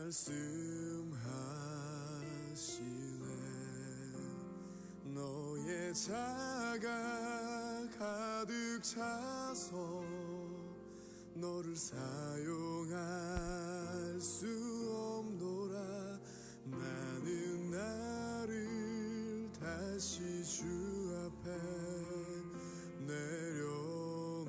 말씀하시네. 너의 자가 가득 차서 너를 사용할 수 없노라. 나는 나를 다시 주 앞에 내려놓네.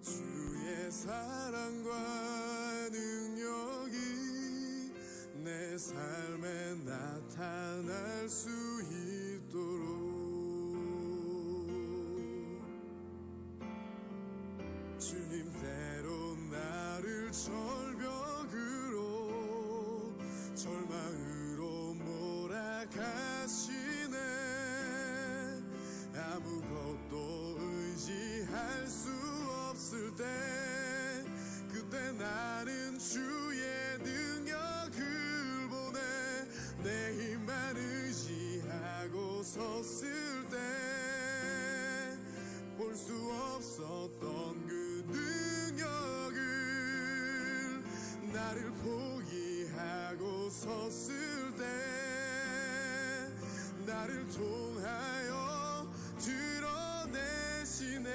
주의 사랑과 능력이 내 삶에 나타날 수 있도록 주님대로 나를 절벽으로 절망으로 몰아가시네. 아무것도 의지할 수 없을 때 그때 나는 주의 능력을 보내. 내 힘만 의지하고 섰을 때 볼 수 없었던 그 능력을 나를 포기하고 섰을 때 나를 통하여 드러내시네.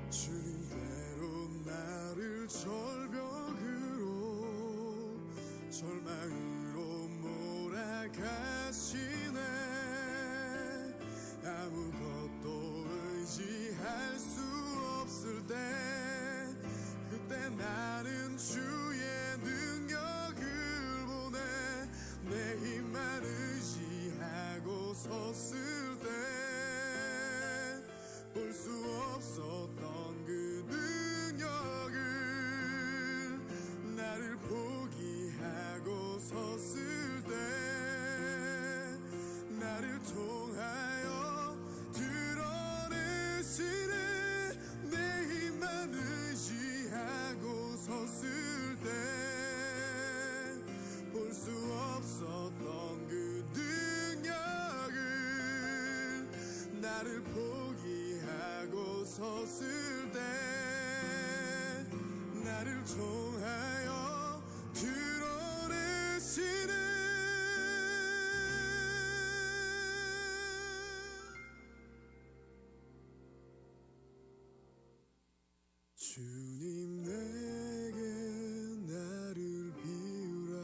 주님대로 나를 절벽으로 절망으로 몰아가시네. 아무것도 의지할 수 없을 때 그때 나는 주의 능력을 보내. 내 힘만 의지하고 섰을 때 볼 수 없었던 그 능력을 나를 포기하고 섰을 때 나를 통하여 드러내시네. 내 힘만 의지하고 섰을 때 볼 수 없었던 그 능력을 나를 포기하고 섰을 때 나를 통하여 드러내시네. 주님 내게 나를 비우라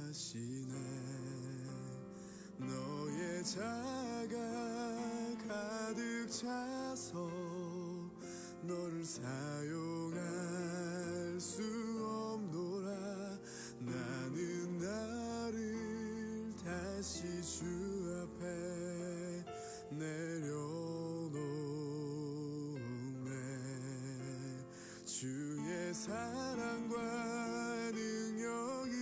말씀하시네. 너의 자가 가득 차서 너를 사용할 수 없노라. 나는 나를 다시 주 앞에 내려놓네. 주의 사랑과 능력이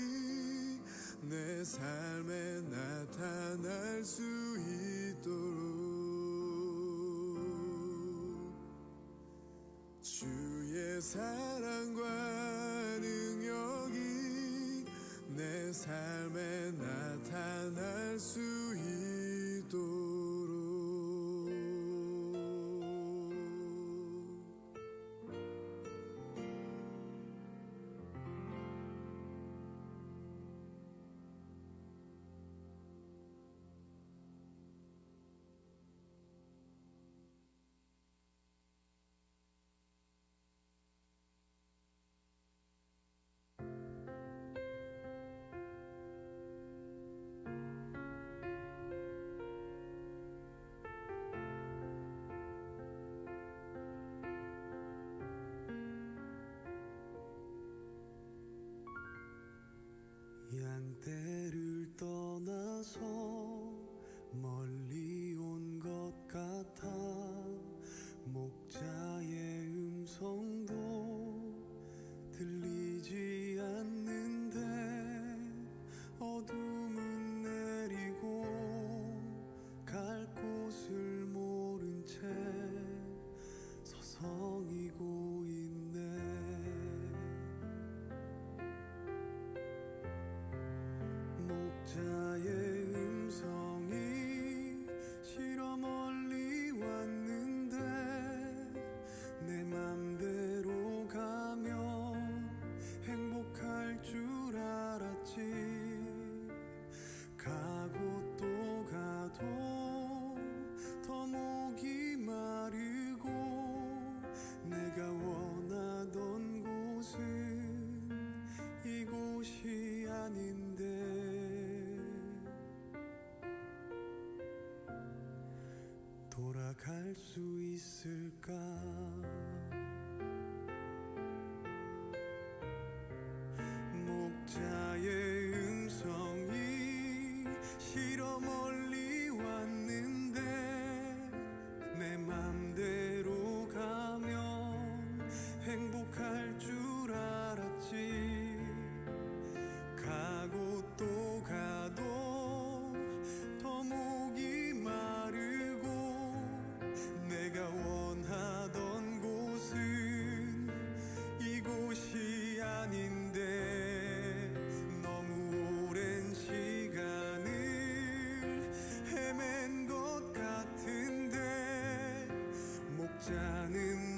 내 삶에 나타날 수 있도록 주의 사랑과 능력이 내 삶에 나타날 수 있도록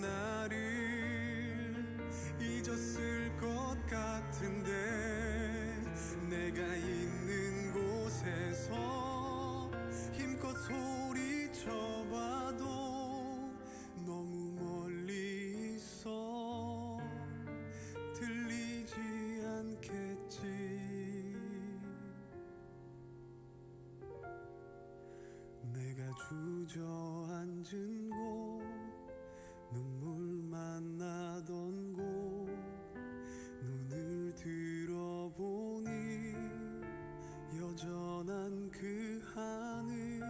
나를 잊었을 것 같은데 내가 있는 곳에서 힘껏 소리쳐봐도 너무 멀리 있어 들리지 않겠지. 내가 주저앉은 곳 눈물만 나던 곳 눈을 들어보니 여전한 그 하늘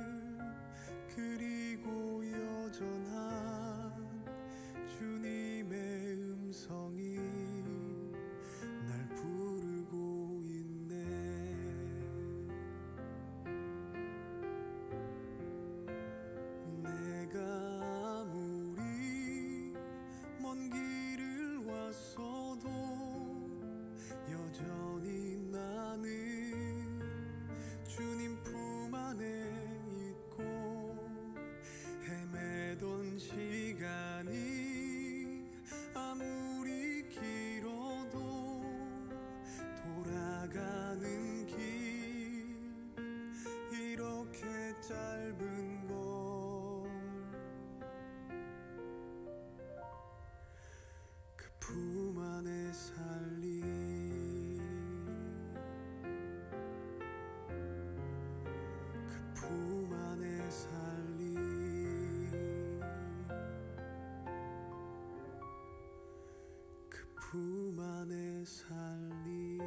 그리고 여전한 주님의 음성이 날 부르고 있네. 내가 아무리 먼 길을 왔어도 여전히 나는 주님 품 안에 있고 헤매던 시간이 아무리 길어도 돌아가는 길 이렇게 짧은 걸 그 품 안에 살리 그 품 안에 살리 그 품 안에 살리.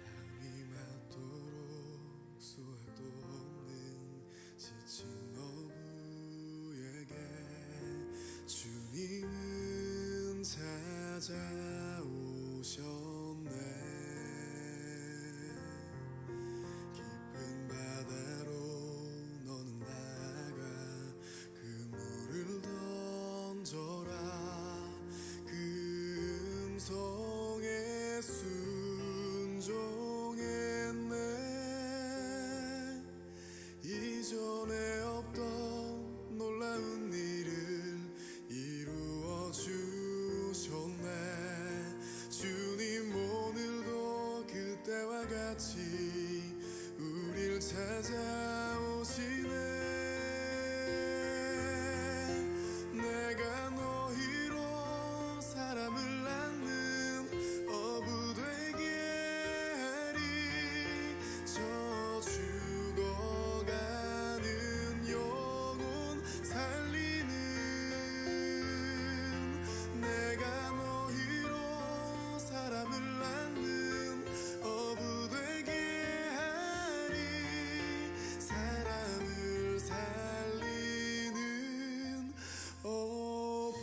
향이 맞도록 수확도 없는 지친 어부에게 주님은 찾아오셨네. 깊은 바다로 너는 나가 그 물을 던져라. 그 음성에 순종했네. 이전에 없던 놀라운 일을 이루어 주셨네. 주님 오늘도 그때와 같이 우릴 찾아오시네. 내가 너희로 사람을 낳는 어부 되게 하리. 저 죽어가는 영혼 살리는 내가 너희로 사람을 낳는 어부 되게 하리. 사람을 살리는 어부.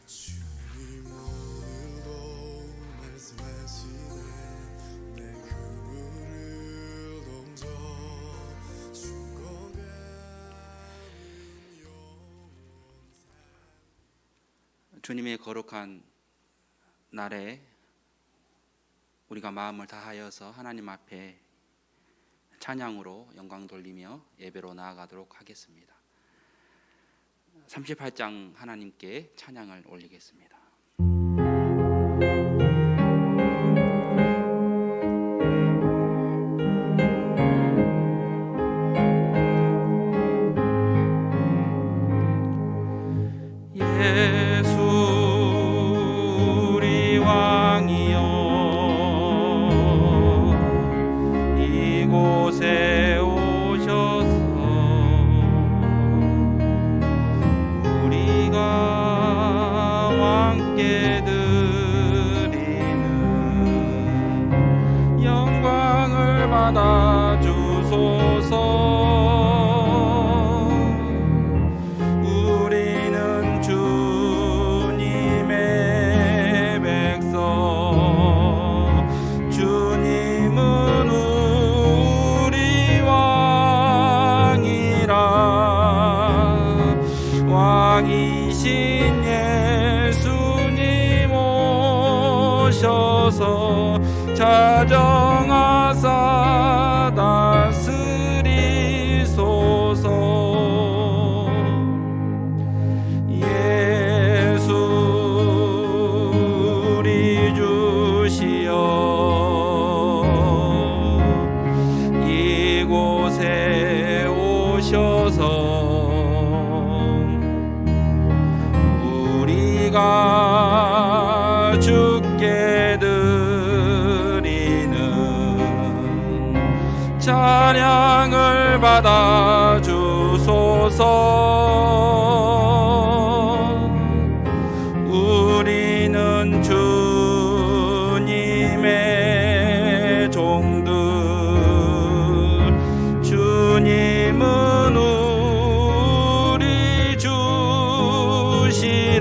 주님 오늘도 말씀하시네. 내 그물을 던져 죽어가는 영혼. 주님의 거룩한 날에 우리가 마음을 다하여서 하나님 앞에 찬양으로 영광 돌리며 예배로 나아가도록 하겠습니다. 38장 하나님께 찬양을 올리겠습니다. 예수 우리 왕이여 이곳에 오셔서 왕이신 예수님 오셔서 자정하사 다스리소서. 예수 우리 주시여 이곳에 오셔서 우리가 주께 드리는 찬양을 받아 주소서. 우리는 주님의 종들, 주님은 우리 주시라.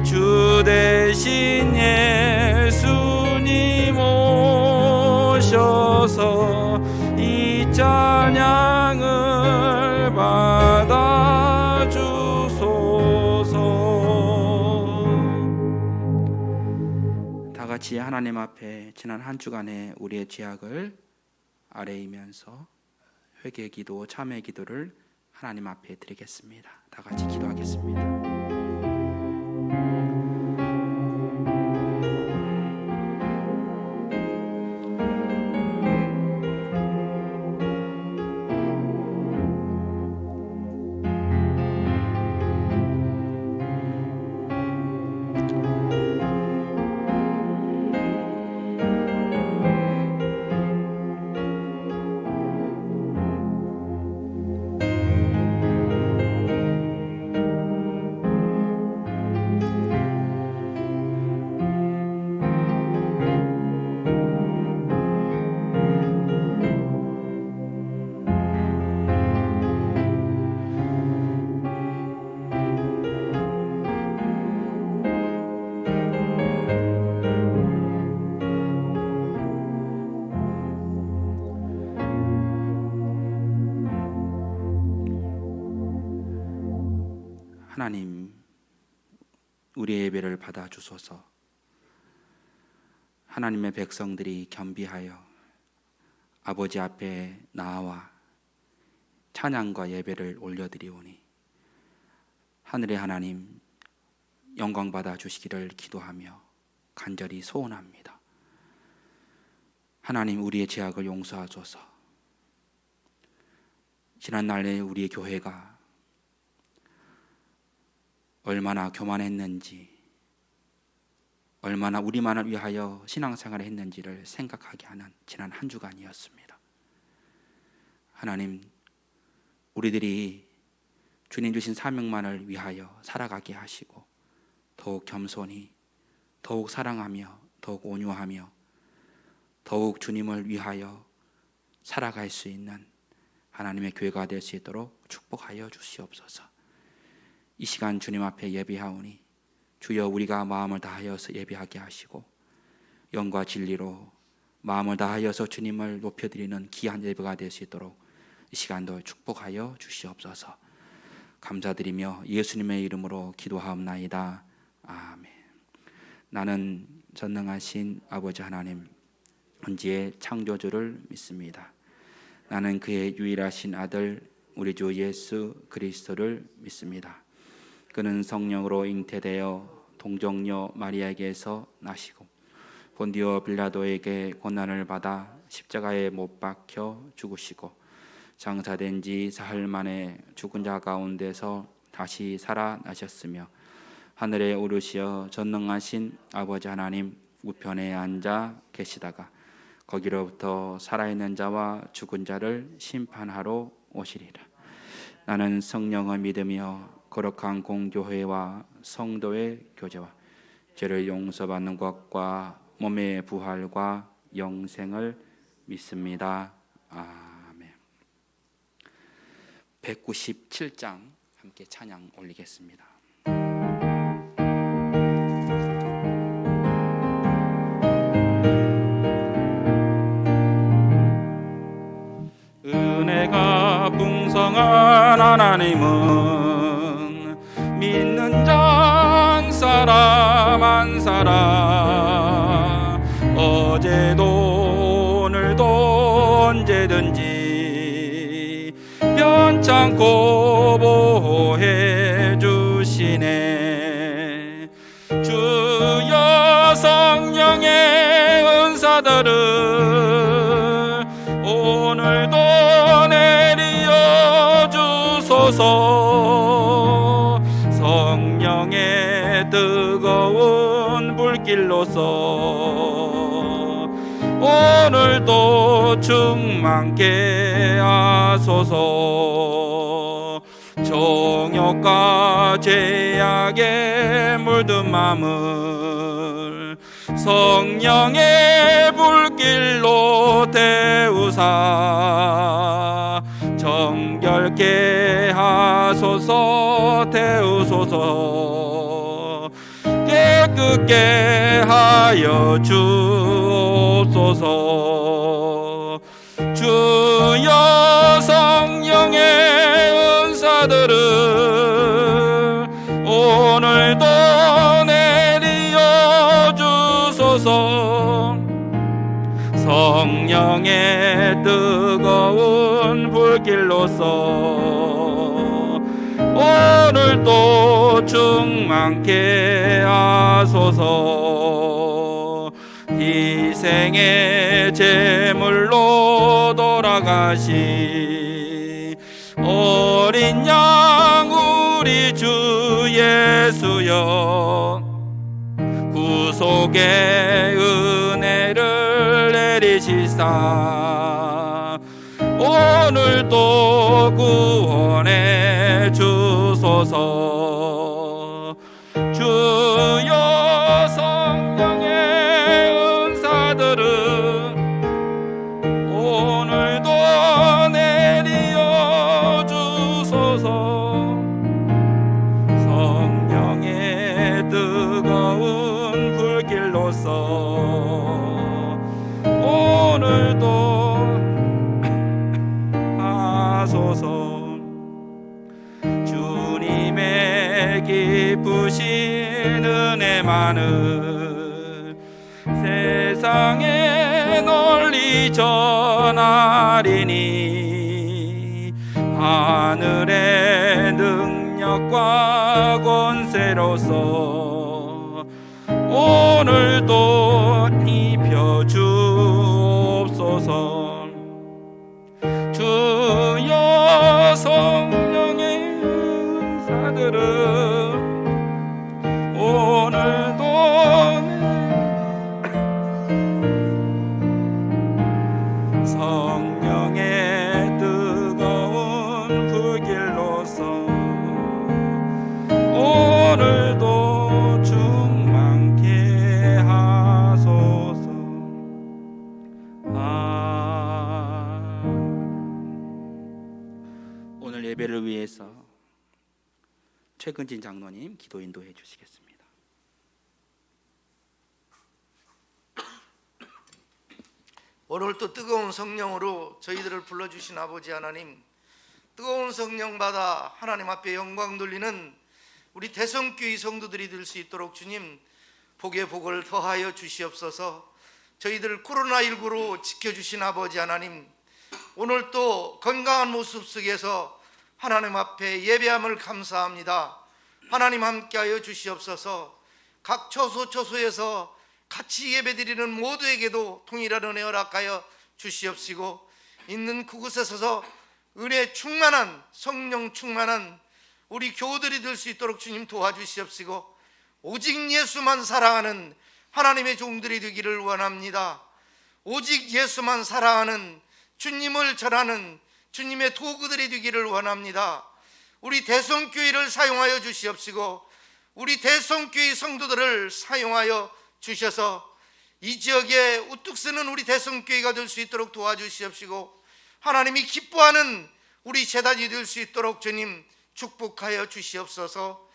주 대신 예수님 오셔서 이 찬양을 받아 주소서. 다 같이 하나님 앞에 지난 한 주간의 우리의 죄악을 아뢰이면서 회개 기도, 참회 기도를 하나님 앞에 드리겠습니다. 다 같이 기도하겠습니다. 하나님, 우리의 예배를 받아 주소서. 하나님의 백성들이 겸비하여 아버지 앞에 나와 찬양과 예배를 올려드리오니 하늘의 하나님 영광 받아 주시기를 기도하며 간절히 소원합니다. 하나님, 우리의 죄악을 용서하소서. 지난날에 우리의 교회가 얼마나 교만했는지, 얼마나 우리만을 위하여 신앙생활을 했는지를 생각하게 하는 지난 한 주간이었습니다. 하나님, 우리들이 주님 주신 사명만을 위하여 살아가게 하시고 더욱 겸손히, 더욱 사랑하며, 더욱 온유하며, 더욱 주님을 위하여 살아갈 수 있는 하나님의 교회가 될 수 있도록 축복하여 주시옵소서. 이 시간 주님 앞에 예배하오니 주여, 우리가 마음을 다하여서 예배하게 하시고 영과 진리로 마음을 다하여서 주님을 높여드리는 귀한 예배가 될 수 있도록 이 시간도 축복하여 주시옵소서. 감사드리며 예수님의 이름으로 기도하옵나이다. 아멘. 나는 전능하신 아버지 하나님, 천지의 창조주를 믿습니다. 나는 그의 유일하신 아들 우리 주 예수 그리스도를 믿습니다. 그는 성령으로 잉태되어 동정녀 마리아에게서 나시고 본디오 빌라도에게 고난을 받아 십자가에 못 박혀 죽으시고 장사된 지 사흘 만에 죽은 자 가운데서 다시 살아나셨으며 하늘에 오르시어 전능하신 아버지 하나님 우편에 앉아 계시다가 거기로부터 살아있는 자와 죽은 자를 심판하러 오시리라. 나는 성령을 믿으며 거룩한 공교회와 성도의 교제와 죄를 용서받는 것과 몸의 부활과 영생을 믿습니다. 아멘. 197장 함께 찬양 올리겠습니다. 은혜가 풍성하신 풍성한 하나님은 믿는 자 한 사람 한 사람 어제도 오늘도 언제든지 변찮고 보호해 주시네. 주여 성령의 은사들을 오늘도 내리어 주소서. 성령의 뜨거운 불길로서 오늘도 충만케 하소서. 정욕과 죄악에 물든 마음을 성령의 불길로 태우사 정결케 하소서. 태우소서. 깨끗게 하여 주옵소서. 주여 성령의 은사들을 오늘도 내리어 주소서. 성령의 뜨거운 불길로서 오늘도 충만케 하소서. 희생의 제물로 돌아가시 어린 양 우리 주 예수여, 구속의 은혜를 내리시사 오늘도 구원해 주소서. 주여 성령의 은사들은 오늘도 내리어 주소서. 성령의 뜨거운 불길로서 오늘도 하소서. 주님의 기쁘신 은혜만을 세상에 널리 전하리니 하늘의 능력과 권세로서 오늘도 입혀 주옵소서. 주여 성령의 은사들은 오늘도 성령의 뜨거운 불길로서 오늘도 충만케 하소서. 오늘 예배를 위해서 최근진 장로님 기도 인도해 주시겠습니다. 오늘도 뜨거운 성령으로 저희들을 불러주신 아버지 하나님, 뜨거운 성령 받아 하나님 앞에 영광 돌리는 우리 대성교회 성도들이 될 수 있도록 주님 복의 복을 더하여 주시옵소서. 저희들 코로나19로 지켜주신 아버지 하나님, 오늘 또 건강한 모습 속에서 하나님 앞에 예배함을 감사합니다. 하나님 함께하여 주시옵소서. 각 처소처소에서 같이 예배드리는 모두에게도 동일한 은혜 허락하여 주시옵시고, 있는 그곳에서 은혜 충만한, 성령 충만한 우리 교우들이 될 수 있도록 주님 도와주시옵시고, 오직 예수만 사랑하는 하나님의 종들이 되기를 원합니다. 오직 예수만 사랑하는, 주님을 전하는 주님의 도구들이 되기를 원합니다. 우리 대성교회를 사용하여 주시옵시고, 우리 대성교회 성도들을 사용하여 주셔서 이 지역에 우뚝 서는 우리 대성교회가 될 수 있도록 도와주시옵시고, 하나님이 기뻐하는 우리 제단이 될 수 있도록 주님 축복하여 주시옵소서.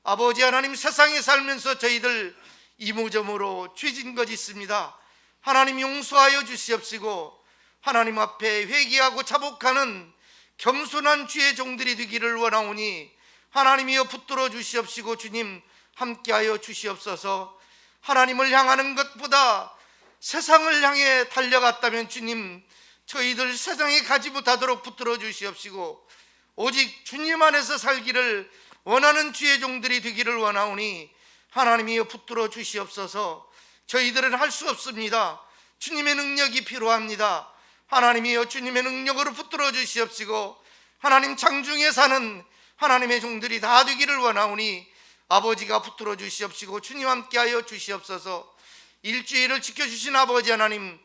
아버지 하나님, 세상에 살면서 저희들 이모저모로 죄진 것 있습니다. 하나님 용서하여 주시옵시고, 하나님 앞에 회개하고 자복하는 겸손한 주의 종들이 되기를 원하오니 하나님이여 붙들어 주시옵시고 주님 함께하여 주시옵소서. 하나님을 향하는 것보다 세상을 향해 달려갔다면 주님 저희들 세상에 가지 못하도록 붙들어 주시옵시고 오직 주님 안에서 살기를 원하는 주의 종들이 되기를 원하오니 하나님이여 붙들어 주시옵소서. 저희들은 할 수 없습니다. 주님의 능력이 필요합니다. 하나님이여 주님의 능력으로 붙들어 주시옵시고 하나님 장중에 사는 하나님의 종들이 다 되기를 원하오니 아버지가 붙들어 주시옵시고 주님 함께하여 주시옵소서. 일주일을 지켜주신 아버지 하나님,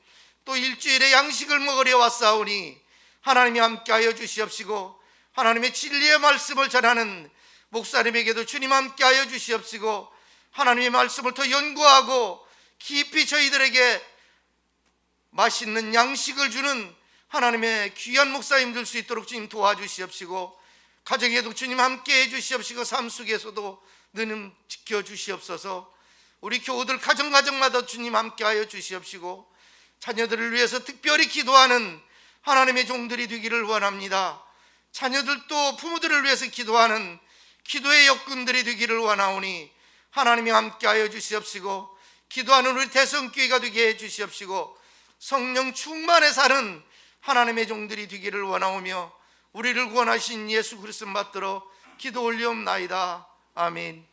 또 일주일에 양식을 먹으려 왔사오니 하나님이 함께하여 주시옵시고 하나님의 진리의 말씀을 전하는 목사님에게도 주님 함께하여 주시옵시고 하나님의 말씀을 더 연구하고 깊이 저희들에게 맛있는 양식을 주는 하나님의 귀한 목사님 될 수 있도록 주님 도와주시옵시고 가정에도 주님 함께해 주시옵시고 삶 속에서도 늘 지켜주시옵소서. 우리 교우들 가정마다 주님 함께하여 주시옵시고 자녀들을 위해서 특별히 기도하는 하나님의 종들이 되기를 원합니다. 자녀들도 부모들을 위해서 기도하는 기도의 역군들이 되기를 원하오니 하나님이 함께하여 주시옵시고 기도하는 우리 대성교회가 되게 해 주시옵시고 성령 충만에 사는 하나님의 종들이 되기를 원하오며 우리를 구원하신 예수 그리스도 받들어 기도 올리옵나이다. 아멘.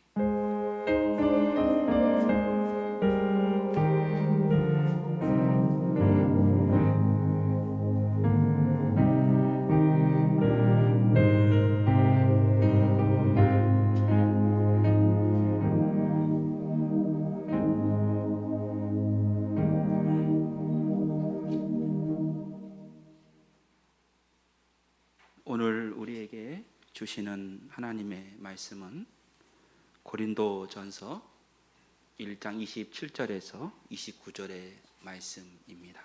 오늘 우리에게 주시는 하나님의 말씀은 고린도전서 1장 27절에서 29절의 말씀입니다.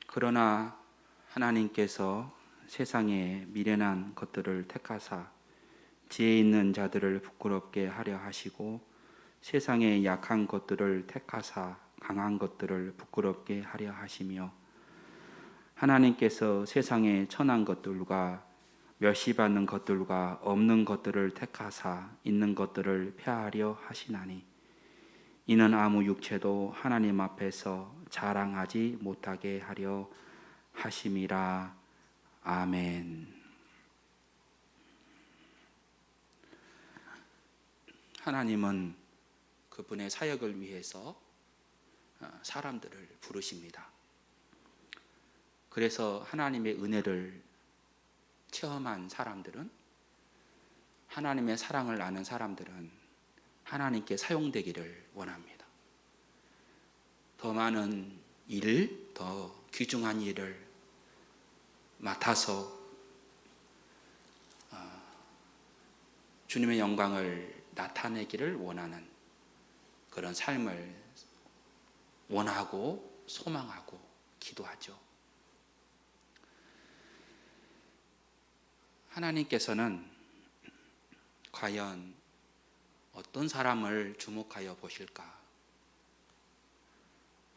그러나 하나님께서 세상에 미련한 것들을 택하사 지혜 있는 자들을 부끄럽게 하려 하시고 세상에 약한 것들을 택하사 강한 것들을 부끄럽게 하려 하시며 하나님께서 세상에 천한 것들과 멸시받는 것들과 없는 것들을 택하사 있는 것들을 폐하려 하시나니 이는 아무 육체도 하나님 앞에서 자랑하지 못하게 하려 하심이라. 아멘. 하나님은 그분의 사역을 위해서 사람들을 부르십니다. 그래서 하나님의 은혜를 체험한 사람들은, 하나님의 사랑을 아는 사람들은 하나님께 사용되기를 원합니다. 더 많은 일, 더 귀중한 일을 맡아서 주님의 영광을 나타내기를 원하는 그런 삶을 원하고 소망하고 기도하죠. 하나님께서는 과연 어떤 사람을 주목하여 보실까?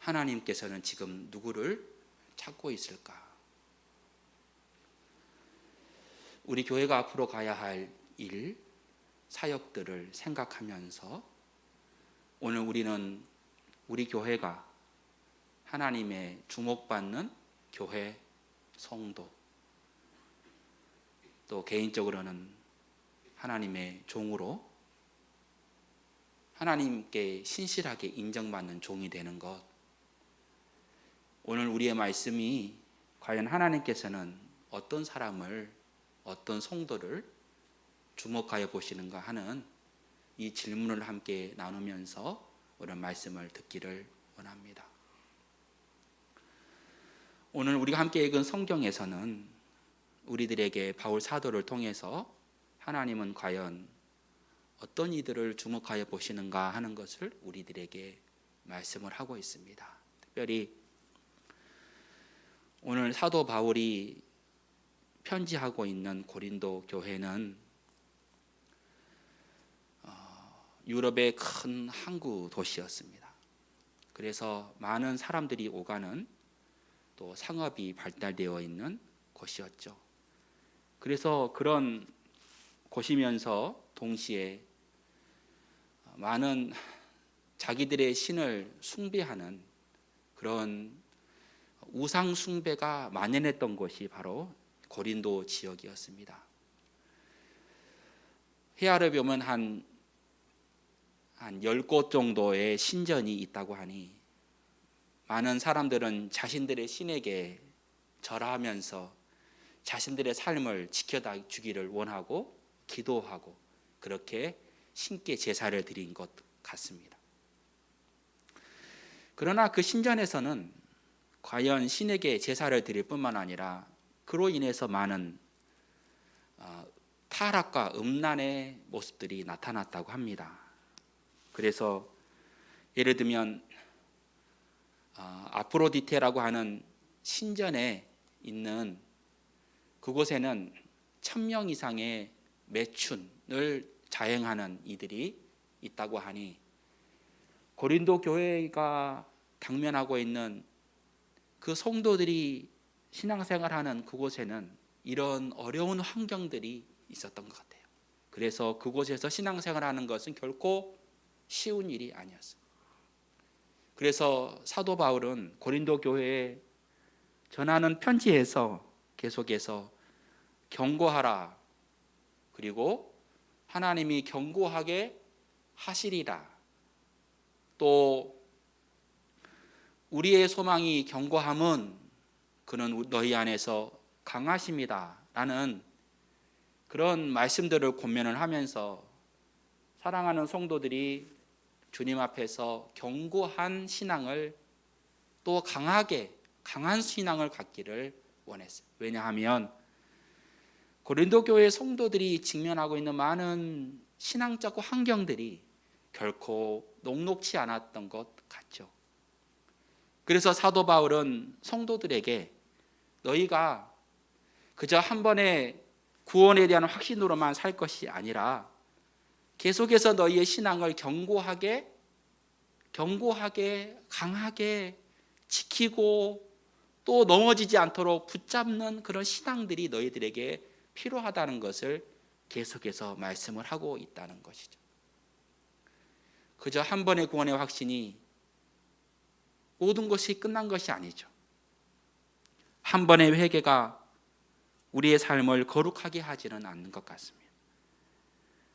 하나님께서는 지금 누구를 찾고 있을까? 우리 교회가 앞으로 가야 할 일, 사역들을 생각하면서 오늘 우리는 우리 교회가 하나님의 주목받는 교회, 성도, 또 개인적으로는 하나님의 종으로 하나님께 신실하게 인정받는 종이 되는 것, 오늘 우리의 말씀이 과연 하나님께서는 어떤 사람을, 어떤 성도를 주목하여 보시는가 하는 이 질문을 함께 나누면서 오늘 말씀을 듣기를 원합니다. 오늘 우리가 함께 읽은 성경에서는 우리들에게 바울 사도를 통해서 하나님은 과연 어떤 이들을 주목하여 보시는가 하는 것을 우리들에게 말씀을 하고 있습니다. 특별히 오늘 사도 바울이 편지하고 있는 고린도 교회는 유럽의 큰 항구 도시였습니다. 그래서 많은 사람들이 오가는 또 상업이 발달되어 있는 곳이었죠. 그래서 그런 곳이면서 동시에 많은 자기들의 신을 숭배하는 그런 우상 숭배가 만연했던 곳이 바로 고린도 지역이었습니다. 헤아려 보면 한 10곳 정도의 신전이 있다고 하니 많은 사람들은 자신들의 신에게 절하면서 자신들의 삶을 지켜다 주기를 원하고 기도하고 그렇게 신께 제사를 드린 것 같습니다. 그러나 그 신전에서는 과연 신에게 제사를 드릴 뿐만 아니라 그로 인해서 많은 타락과 음란의 모습들이 나타났다고 합니다. 그래서 예를 들면 아프로디테라고 하는 신전에 있는 그곳에는 1000명 이상의 매춘을 자행하는 이들이 있다고 하니 고린도 교회가 당면하고 있는 그 성도들이 신앙생활하는 그곳에는 이런 어려운 환경들이 있었던 것 같아요. 그래서 그곳에서 신앙생활하는 것은 결코 쉬운 일이 아니었어요. 그래서 사도 바울은 고린도 교회에 전하는 편지에서 계속해서 경고하라, 그리고 하나님이 경고하게 하시리라, 또 우리의 소망이 경고함은 그는 너희 안에서 강하십니다 라는 그런 말씀들을 권면을 하면서 사랑하는 성도들이 주님 앞에서 견고한 신앙을 또 강한 신앙을 갖기를 원했어요. 왜냐하면 고린도 교회 성도들이 직면하고 있는 많은 신앙적 환경들이 결코 녹록치 않았던 것 같죠. 그래서 사도 바울은 성도들에게 너희가 그저 한 번의 구원에 대한 확신으로만 살 것이 아니라 계속해서 너희의 신앙을 견고하게 강하게 지키고 또 넘어지지 않도록 붙잡는 그런 신앙들이 너희들에게 필요하다는 것을 계속해서 말씀을 하고 있다는 것이죠. 그저 한 번의 구원의 확신이 모든 것이 끝난 것이 아니죠. 한 번의 회개가 우리의 삶을 거룩하게 하지는 않는 것 같습니다.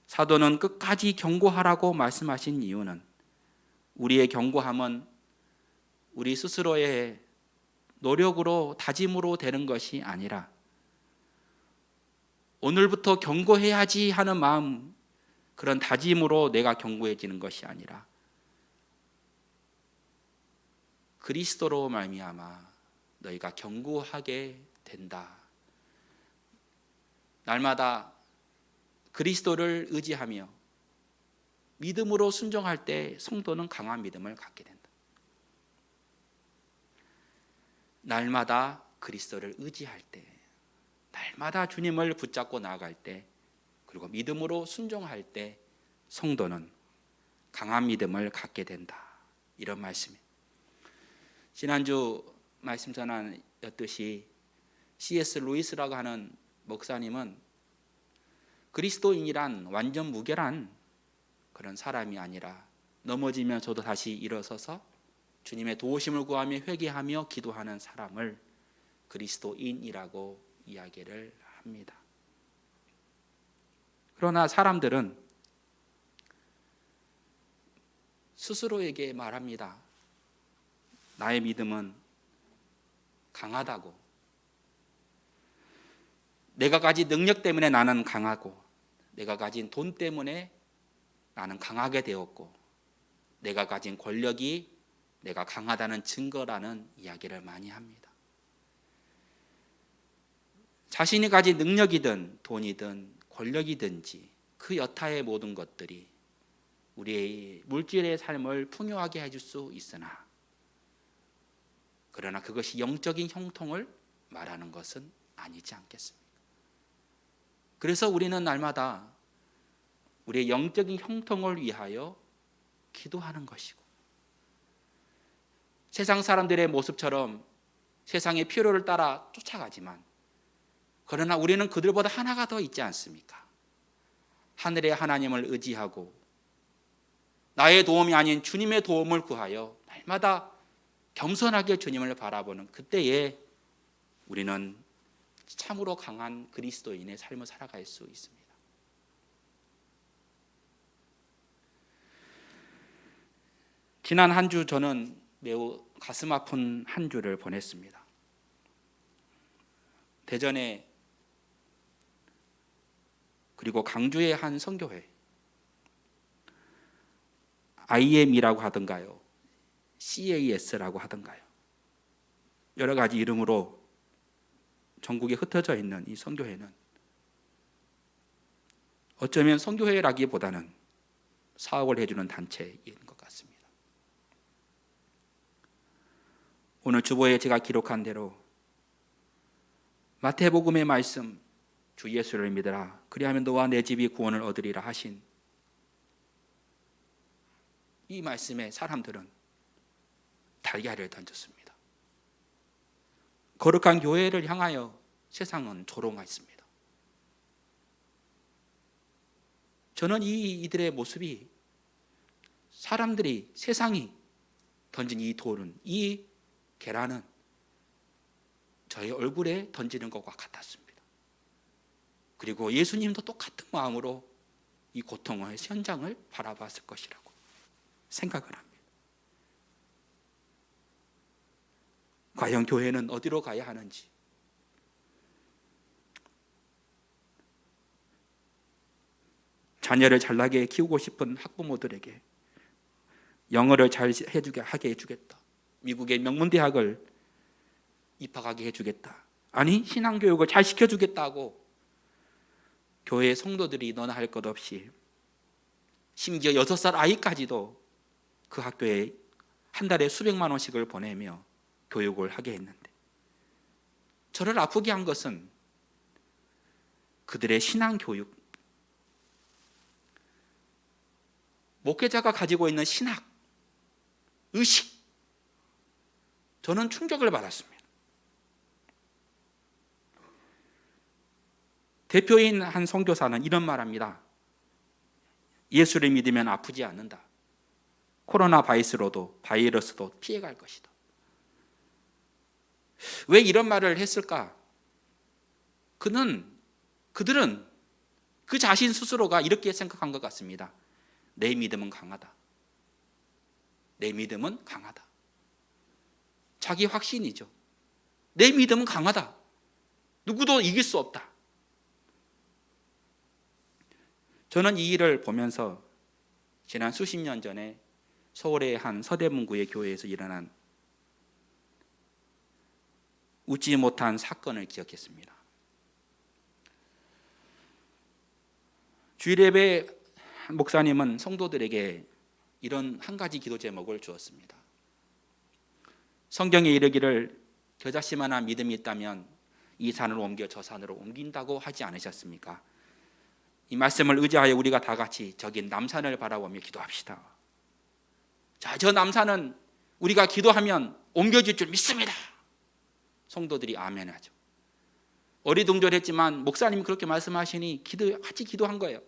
사도는 끝까지 경고하라고 말씀하신 이유는 우리의 경고함은 우리 스스로의 노력으로 다짐으로 되는 것이 아니라 오늘부터 경고해야지 하는 마음, 그런 다짐으로 내가 경고해지는 것이 아니라 그리스도로 말미암아 너희가 견고하게 된다. 날마다 그리스도를 의지하며 믿음으로 순종할 때 성도는 강한 믿음을 갖게 된다. 날마다 그리스도를 의지할 때, 날마다 주님을 붙잡고 나아갈 때, 그리고 믿음으로 순종할 때 성도는 강한 믿음을 갖게 된다. 이런 말씀입니다. 지난주 말씀 전하였듯이 C.S. 루이스라고 하는 목사님은 그리스도인이란 완전 무결한 그런 사람이 아니라 넘어지면서도 다시 일어서서 주님의 도우심을 구하며 회개하며 기도하는 사람을 그리스도인이라고 이야기를 합니다. 그러나 사람들은 스스로에게 말합니다. 나의 믿음은 강하다고. 내가 가진 능력 때문에 나는 강하고, 내가 가진 돈 때문에 나는 강하게 되었고, 내가 가진 권력이 내가 강하다는 증거라는 이야기를 많이 합니다. 자신이 가진 능력이든 돈이든 권력이든지 그 여타의 모든 것들이 우리의 물질의 삶을 풍요하게 해줄 수 있으나, 그러나 그것이 영적인 형통을 말하는 것은 아니지 않겠습니까? 그래서 우리는 날마다 우리의 영적인 형통을 위하여 기도하는 것이고, 세상 사람들의 모습처럼 세상의 필요를 따라 쫓아가지만, 그러나 우리는 그들보다 하나가 더 있지 않습니까? 하늘의 하나님을 의지하고 나의 도움이 아닌 주님의 도움을 구하여 날마다 겸손하게 주님을 바라보는 그때에 우리는 참으로 강한 그리스도인의 삶을 살아갈 수 있습니다. 지난 한 주 저는 매우 가슴 아픈 한 주를 보냈습니다. 대전에 그리고 강주의 한 선교회, IM이라고 하던가요, CAS라고 하던가요, 여러 가지 이름으로 전국에 흩어져 있는 이 선교회는 어쩌면 선교회라기보다는 사업을 해주는 단체인 것 같습니다. 오늘 주보에 제가 기록한 대로 마태복음의 말씀, 주 예수를 믿으라 그리하면 너와 내 집이 구원을 얻으리라 하신 이 말씀에 사람들은 달걀을 던졌습니다. 거룩한 교회를 향하여 세상은 조롱했습니다. 저는 이들의 모습이 사람들이, 세상이 던진 이 돌은, 이 계란은 저의 얼굴에 던지는 것과 같았습니다. 그리고 예수님도 똑같은 마음으로 이 고통의 현장을 바라봤을 것이라고 생각을 합니다. 과연 교회는 어디로 가야 하는지, 자녀를 잘나게 키우고 싶은 학부모들에게 영어를 잘 하게 해주겠다, 미국의 명문대학을 입학하게 해주겠다, 아니 신앙교육을 잘 시켜주겠다고 교회 성도들이 너나 할 것 없이, 심지어 6살 아이까지도 그 학교에 한 달에 수백만 원씩을 보내며 교육을 하게 했는데, 저를 아프게 한 것은 그들의 신앙교육, 목회자가 가지고 있는 신학, 의식, 저는 충격을 받았습니다. 대표인 한 선교사는 이런 말합니다. 예수를 믿으면 아프지 않는다. 코로나 바이러스도 피해갈 것이다. 왜 이런 말을 했을까? 그들은 그 자신 스스로가 이렇게 생각한 것 같습니다. 내 믿음은 강하다. 내 믿음은 강하다. 자기 확신이죠. 내 믿음은 강하다. 누구도 이길 수 없다. 저는 이 일을 보면서 지난 수십 년 전에 서울의 한 서대문구의 교회에서 일어난 웃지 못한 사건을 기억했습니다. 주일예배 목사님은 성도들에게 이런 한 가지 기도 제목을 주었습니다. 성경에 이르기를 겨자씨만한 믿음이 있다면 이 산을 옮겨 저 산으로 옮긴다고 하지 않으셨습니까? 이 말씀을 의지하여 우리가 다 같이 저기 남산을 바라보며 기도합시다. 자, 저 남산은 우리가 기도하면 옮겨질 줄 믿습니다. 성도들이 아멘하죠. 어리둥절했지만 목사님이 그렇게 말씀하시니 같이 기도한 거예요.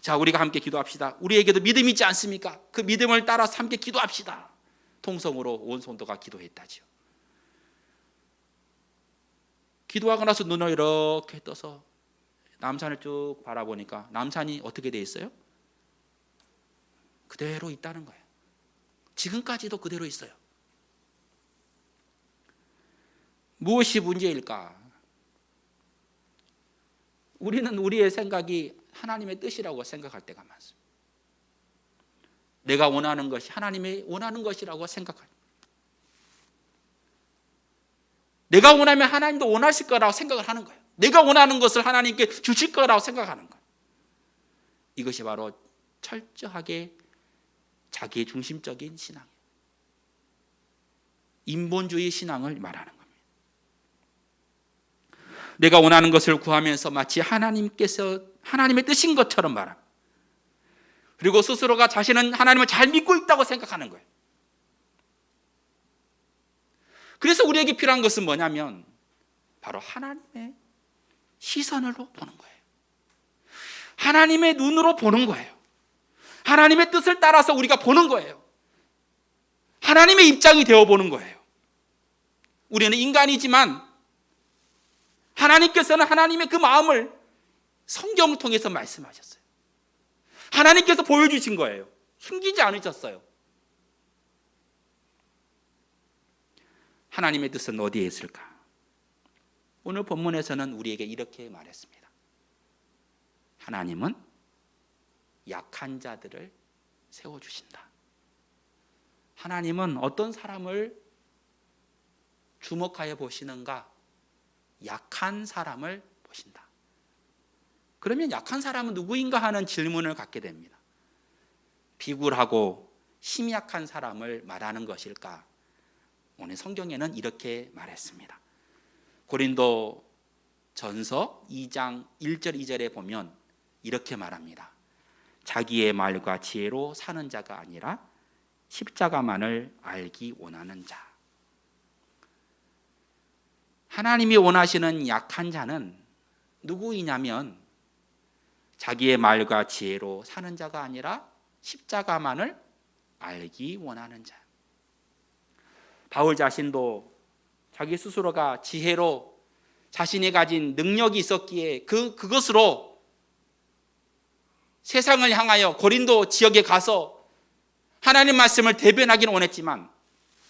자, 우리가 함께 기도합시다. 우리에게도 믿음이 있지 않습니까? 그 믿음을 따라서 함께 기도합시다. 통성으로 온 성도가 기도했다지요. 기도하고 나서 눈을 이렇게 떠서 남산을 쭉 바라보니까 남산이 어떻게 돼 있어요? 그대로 있다는 거예요. 지금까지도 그대로 있어요. 무엇이 문제일까? 우리는 우리의 생각이 하나님의 뜻이라고 생각할 때가 많습니다. 내가 원하는 것이 하나님이 원하는 것이라고 생각합니다. 내가 원하면 하나님도 원하실 거라고 생각을 하는 거예요. 내가 원하는 것을 하나님께 주실 거라고 생각하는 거예요. 이것이 바로 철저하게 자기 중심적인 신앙이에요. 인본주의 신앙을 말하는 겁니다. 내가 원하는 것을 구하면서 마치 하나님의 뜻인 것처럼 말합니다. 그리고 스스로가 자신은 하나님을 잘 믿고 있다고 생각하는 거예요. 그래서 우리에게 필요한 것은 뭐냐면 바로 하나님의 시선으로 보는 거예요. 하나님의 눈으로 보는 거예요. 하나님의 뜻을 따라서 우리가 보는 거예요. 하나님의 입장이 되어 보는 거예요. 우리는 인간이지만 하나님께서는 하나님의 그 마음을 성경을 통해서 말씀하셨어요. 하나님께서 보여주신 거예요. 숨기지 않으셨어요. 하나님의 뜻은 어디에 있을까? 오늘 본문에서는 우리에게 이렇게 말했습니다. 하나님은 약한 자들을 세워주신다. 하나님은 어떤 사람을 주목하여 보시는가? 약한 사람을 보신다. 그러면 약한 사람은 누구인가 하는 질문을 갖게 됩니다. 비굴하고 힘이 약한 사람을 말하는 것일까? 오늘 성경에는 이렇게 말했습니다. 고린도 전서 2장 1절 2절에 보면 이렇게 말합니다. 자기의 말과 지혜로 사는 자가 아니라 십자가만을 알기 원하는 자. 하나님이 원하시는 약한 자는 누구이냐면 자기의 말과 지혜로 사는 자가 아니라 십자가만을 알기 원하는 자. 바울 자신도 자기 스스로가 지혜로 자신이 가진 능력이 있었기에 그것으로 세상을 향하여 고린도 지역에 가서 하나님 말씀을 대변하기는 원했지만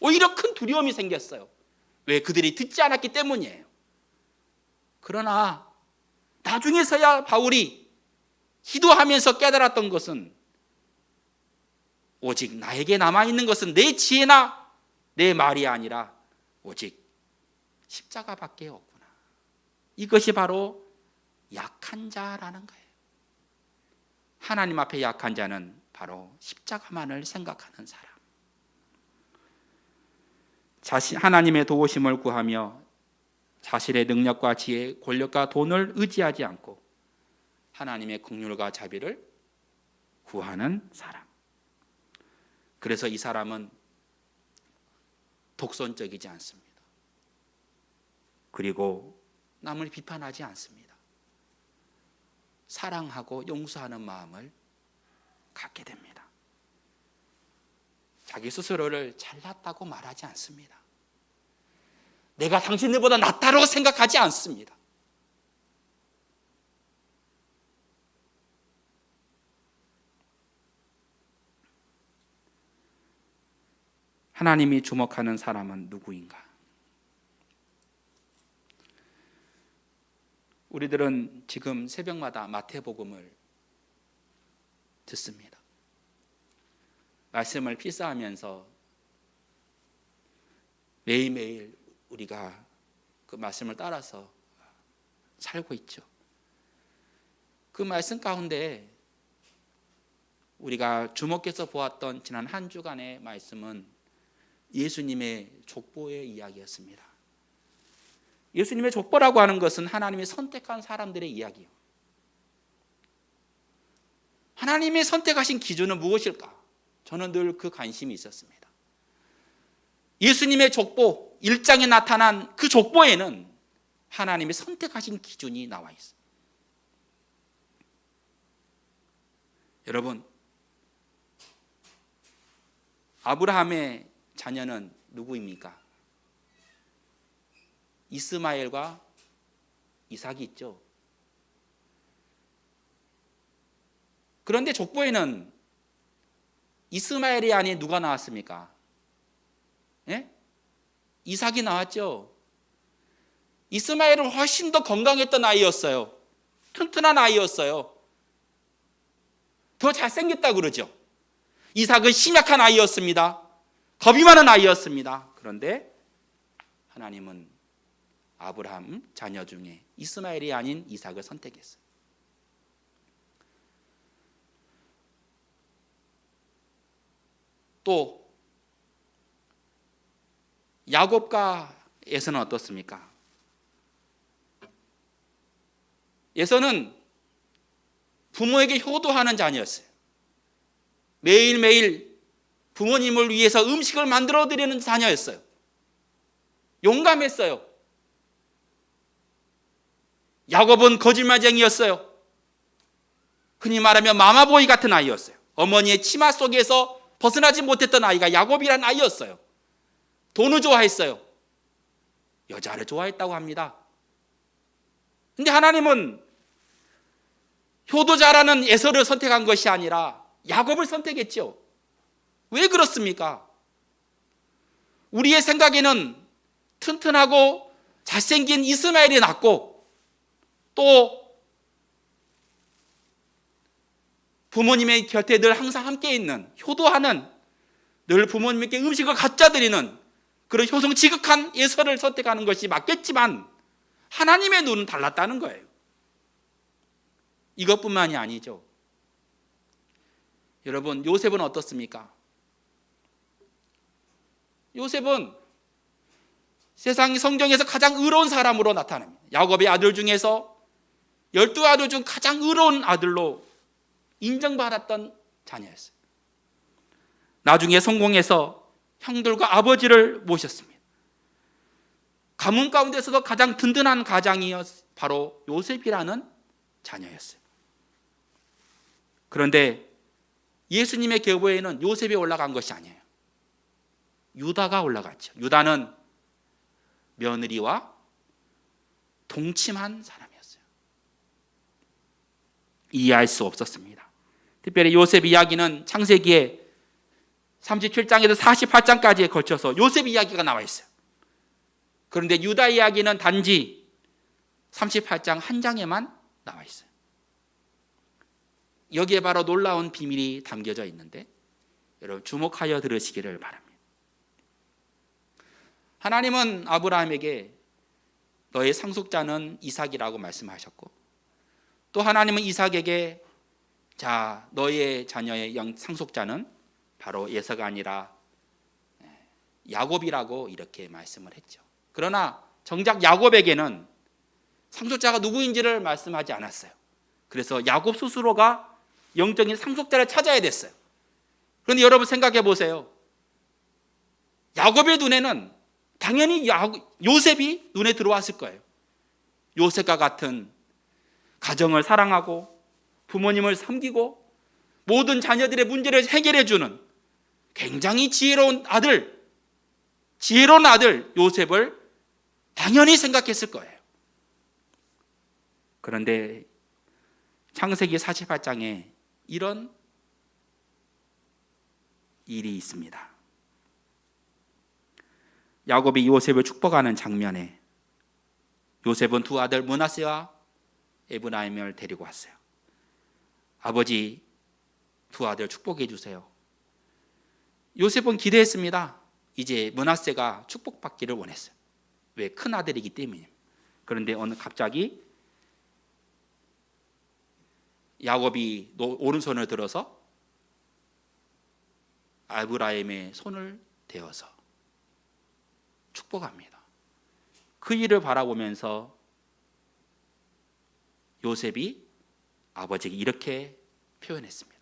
오히려 큰 두려움이 생겼어요. 왜? 그들이 듣지 않았기 때문이에요. 그러나 나중에서야 바울이 기도하면서 깨달았던 것은 오직 나에게 남아있는 것은 내 지혜나 내 말이 아니라 오직 십자가밖에 없구나. 이것이 바로 약한 자라는 거예요. 하나님 앞에 약한 자는 바로 십자가만을 생각하는 사람. 하나님의 도우심을 구하며 자신의 능력과 지혜, 권력과 돈을 의지하지 않고 하나님의 긍휼과 자비를 구하는 사람. 그래서 이 사람은 독선적이지 않습니다. 그리고 남을 비판하지 않습니다. 사랑하고 용서하는 마음을 갖게 됩니다. 자기 스스로를 잘났다고 말하지 않습니다. 내가 당신들보다 낫다고 생각하지 않습니다. 하나님이 주목하는 사람은 누구인가? 우리들은 지금 새벽마다 마태복음을 듣습니다. 말씀을 필사하면서 매일매일 우리가 그 말씀을 따라서 살고 있죠. 그 말씀 가운데 우리가 주목해서 보았던 지난 한 주간의 말씀은 예수님의 족보의 이야기였습니다. 예수님의 족보라고 하는 것은 하나님이 선택한 사람들의 이야기예요. 하나님이 선택하신 기준은 무엇일까? 저는 늘 그 관심이 있었습니다. 예수님의 족보 1장에 나타난 그 족보에는 하나님이 선택하신 기준이 나와 있어요. 여러분, 아브라함의 자녀는 누구입니까? 이스마엘과 이삭이 있죠. 그런데 족보에는 이스마엘이 아닌 누가 나왔습니까? 예? 이삭이 나왔죠. 이스마엘은 훨씬 더 건강했던 아이였어요. 튼튼한 아이였어요. 더 잘생겼다고 그러죠. 이삭은 심약한 아이였습니다. 겁이 많은 아이였습니다. 그런데 하나님은 아브라함 자녀 중에 이스마엘이 아닌 이삭을 선택했어요. 또 야곱과 에서는 어떻습니까? 에서는 부모에게 효도하는 자녀였어요. 매일매일 부모님을 위해서 음식을 만들어 드리는 자녀였어요. 용감했어요. 야곱은 거짓말쟁이였어요. 흔히 말하면 마마보이 같은 아이였어요. 어머니의 치마 속에서 벗어나지 못했던 아이가 야곱이라는 아이였어요. 돈을 좋아했어요. 여자를 좋아했다고 합니다. 근데 하나님은 효도자라는 에서를 선택한 것이 아니라 야곱을 선택했죠. 왜 그렇습니까? 우리의 생각에는 튼튼하고 잘생긴 이스마엘이 낫고 또 부모님의 곁에 늘 항상 함께 있는 효도하는 늘 부모님께 음식을 갖다 드리는 그런 효성 지극한 예서를 선택하는 것이 맞겠지만 하나님의 눈은 달랐다는 거예요. 이것뿐만이 아니죠. 여러분, 요셉은 어떻습니까? 요셉은 세상 성경에서 가장 의로운 사람으로 나타납니다. 야곱의 아들 중에서 12아들 중 가장 의로운 아들로 인정받았던 자녀였어요. 나중에 성공해서 형들과 아버지를 모셨습니다. 가문 가운데서도 가장 든든한 가장이 바로 요셉이라는 자녀였어요. 그런데 예수님의 계보에는 요셉이 올라간 것이 아니에요. 유다가 올라갔죠. 유다는 며느리와 동침한 사람이었어요. 이해할 수 없었습니다. 특별히 요셉 이야기는 창세기에 37장에서 48장까지에 걸쳐서 요셉 이야기가 나와 있어요. 그런데 유다 이야기는 단지 38장 한 장에만 나와 있어요. 여기에 바로 놀라운 비밀이 담겨져 있는데 여러분 주목하여 들으시기를 바랍니다. 하나님은 아브라함에게 너의 상속자는 이삭이라고 말씀하셨고 또 하나님은 이삭에게 자 너의 자녀의 상속자는 바로 예서가 아니라 야곱이라고 이렇게 말씀을 했죠. 그러나 정작 야곱에게는 상속자가 누구인지를 말씀하지 않았어요. 그래서 야곱 스스로가 영적인 상속자를 찾아야 됐어요. 그런데 여러분 생각해 보세요. 야곱의 눈에는 당연히 요셉이 눈에 들어왔을 거예요. 요셉과 같은 가정을 사랑하고 부모님을 섬기고 모든 자녀들의 문제를 해결해 주는 굉장히 지혜로운 아들 요셉을 당연히 생각했을 거예요. 그런데 창세기 48장에 이런 일이 있습니다. 야곱이 요셉을 축복하는 장면에 요셉은 두 아들 므낫세와 에브라임을 데리고 왔어요. 아버지, 두 아들 축복해 주세요. 요셉은 기대했습니다. 이제 므낫세가 축복받기를 원했어요. 왜? 큰 아들이기 때문에. 그런데 어느 갑자기 야곱이 오른손을 들어서 에브라임의 손을 대어서 축복합니다. 그 일을 바라보면서 요셉이 아버지에게 이렇게 표현했습니다.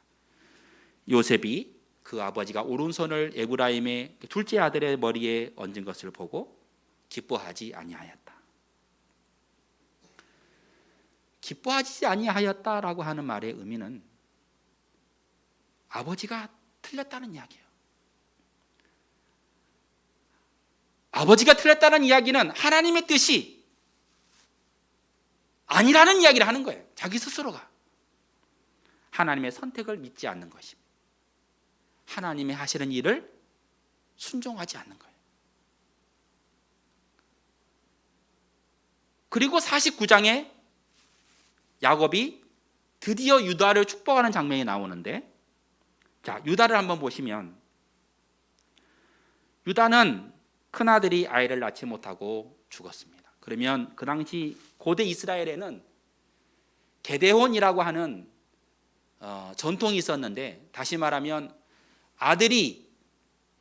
요셉이 그 아버지가 오른손을 에브라임의 둘째 아들의 머리에 얹은 것을 보고 기뻐하지 아니하였다. 기뻐하지 아니하였다라고 하는 말의 의미는 아버지가 틀렸다는 이야기예요. 아버지가 틀렸다는 이야기는 하나님의 뜻이 아니라는 이야기를 하는 거예요. 자기 스스로가 하나님의 선택을 믿지 않는 것입니다. 하나님의 하시는 일을 순종하지 않는 거예요. 그리고 49장에 야곱이 드디어 유다를 축복하는 장면이 나오는데, 자, 유다를 한번 보시면 유다는 큰아들이 아이를 낳지 못하고 죽었습니다. 그러면 그 당시 고대 이스라엘에는 게데온이라고 하는 전통이 있었는데, 다시 말하면 아들이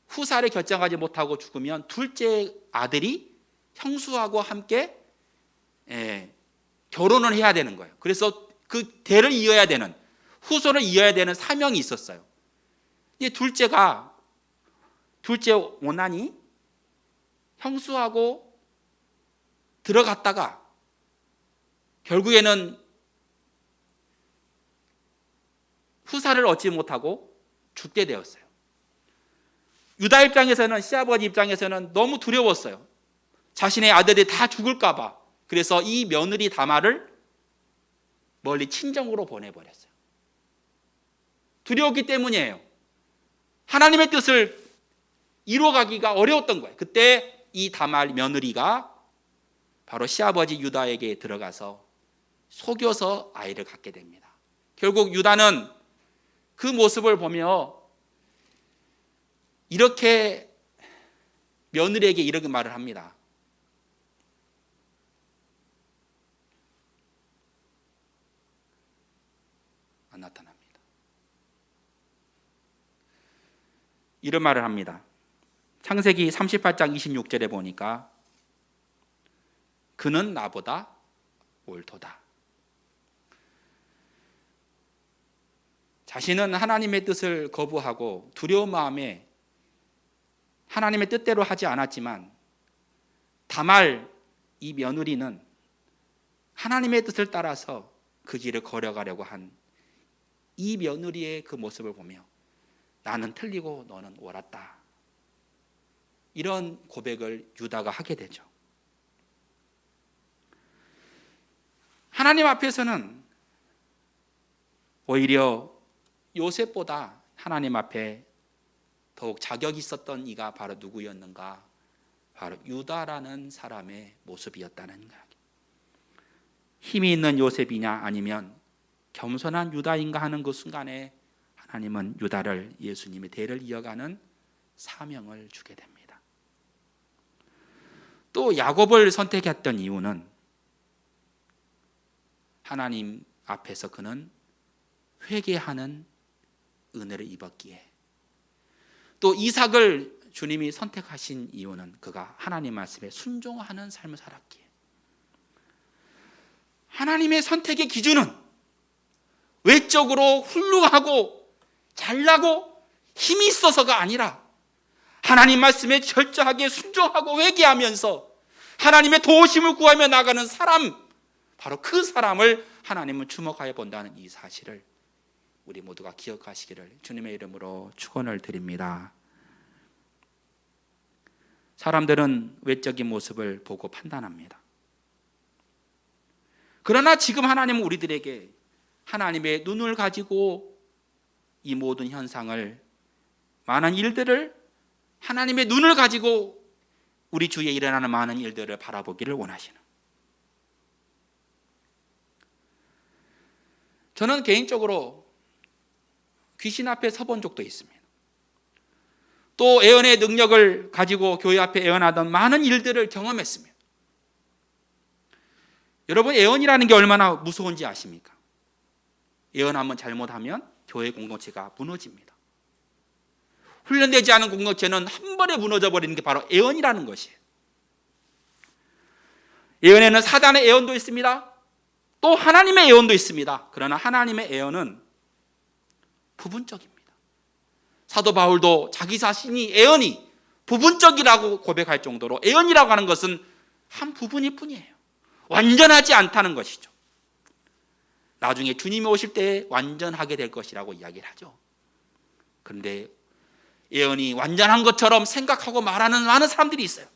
후사를 결정하지 못하고 죽으면 둘째 아들이 형수하고 함께 결혼을 해야 되는 거예요. 그래서 그 대를 이어야 되는, 후손을 이어야 되는 사명이 있었어요. 이 둘째 오난이 형수하고 들어갔다가 결국에는 후사를 얻지 못하고 죽게 되었어요. 유다 입장에서는, 시아버지 입장에서는 너무 두려웠어요. 자신의 아들이 다 죽을까 봐. 그래서 이 며느리 다말을 멀리 친정으로 보내버렸어요. 두려웠기 때문이에요. 하나님의 뜻을 이루어가기가 어려웠던 거예요. 그때 이 다말 며느리가 바로 시아버지 유다에게 들어가서 속여서 아이를 갖게 됩니다. 결국 유다는 그 모습을 보며 이렇게 며느리에게 이렇게 말을 합니다. 안 나타납니다. 이런 말을 합니다. 창세기 38장 26절에 보니까 그는 나보다 옳도다. 자신은 하나님의 뜻을 거부하고 두려운 마음에 하나님의 뜻대로 하지 않았지만 다말 이 며느리는 하나님의 뜻을 따라서 그 길을 걸어가려고 한 이 며느리의 그 모습을 보며 나는 틀리고 너는 옳았다. 이런 고백을 유다가 하게 되죠. 하나님 앞에서는 오히려 요셉보다 하나님 앞에 더욱 자격이 있었던 이가 바로 누구였는가? 바로 유다라는 사람의 모습이었다는 거예요. 힘이 있는 요셉이냐 아니면 겸손한 유다인가 하는 그 순간에 하나님은 유다를 예수님의 대를 이어가는 사명을 주게 됩니다. 또 야곱을 선택했던 이유는 하나님 앞에서 그는 회개하는 은혜를 입었기에, 또 이삭을 주님이 선택하신 이유는 그가 하나님 말씀에 순종하는 삶을 살았기에, 하나님의 선택의 기준은 외적으로 훌륭하고 잘나고 힘이 있어서가 아니라 하나님 말씀에 철저하게 순종하고 회개하면서 하나님의 도우심을 구하며 나가는 사람, 바로 그 사람을 하나님은 주목하여 본다는 이 사실을 우리 모두가 기억하시기를 주님의 이름으로 축원을 드립니다. 사람들은 외적인 모습을 보고 판단합니다. 그러나 지금 하나님은 우리들에게 하나님의 눈을 가지고 이 모든 현상을, 많은 일들을, 하나님의 눈을 가지고 우리 주위에 일어나는 많은 일들을 바라보기를 원하시는, 저는 개인적으로 귀신 앞에 서본 적도 있습니다. 또 예언의 능력을 가지고 교회 앞에 예언하던 많은 일들을 경험했습니다. 여러분, 예언이라는 게 얼마나 무서운지 아십니까? 예언 한번 잘못하면 교회 공동체가 무너집니다. 훈련되지 않은 공동체는 한 번에 무너져 버리는 게 바로 예언이라는 것이에요. 예언에는 사단의 예언도 있습니다. 또 하나님의 예언도 있습니다. 그러나 하나님의 예언은 부분적입니다. 사도 바울도 자기 자신이 예언이 부분적이라고 고백할 정도로 예언이라고 하는 것은 한 부분일 뿐이에요. 완전하지 않다는 것이죠. 나중에 주님이 오실 때 완전하게 될 것이라고 이야기를 하죠. 그런데 예언이 완전한 것처럼 생각하고 말하는 많은 사람들이 있어요.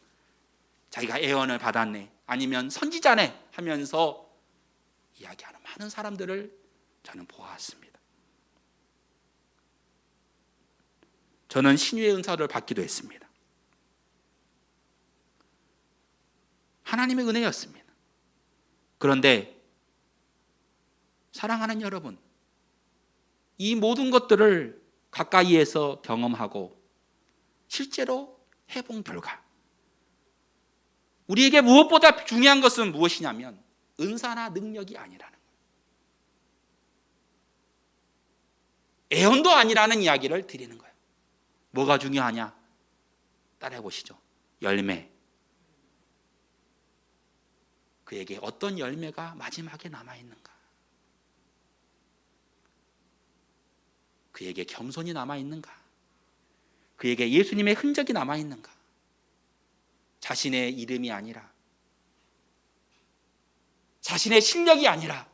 자기가 예언을 받았네, 아니면 선지자네 하면서 이야기하는 많은 사람들을 저는 보았습니다. 저는 신유의 은사를 받기도 했습니다. 하나님의 은혜였습니다. 그런데 사랑하는 여러분, 이 모든 것들을 가까이에서 경험하고 실제로 해본 결과 우리에게 무엇보다 중요한 것은 무엇이냐면 은사나 능력이 아니라는 거예요. 예언도 아니라는 이야기를 드리는 거예요. 뭐가 중요하냐? 따라해 보시죠. 열매. 그에게 어떤 열매가 마지막에 남아있는가? 그에게 겸손이 남아있는가? 그에게 예수님의 흔적이 남아있는가? 자신의 이름이 아니라 자신의 실력이 아니라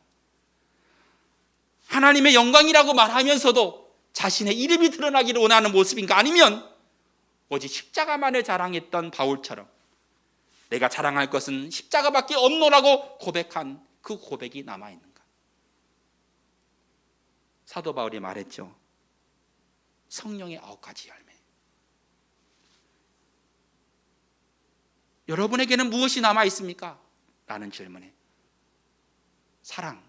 하나님의 영광이라고 말하면서도 자신의 이름이 드러나기를 원하는 모습인가? 아니면 오직 십자가만을 자랑했던 바울처럼 내가 자랑할 것은 십자가밖에 없노라고 고백한 그 고백이 남아있는가? 사도 바울이 말했죠. 성령의 9가지 열매. 여러분에게는 무엇이 남아있습니까? 라는 질문에 사랑,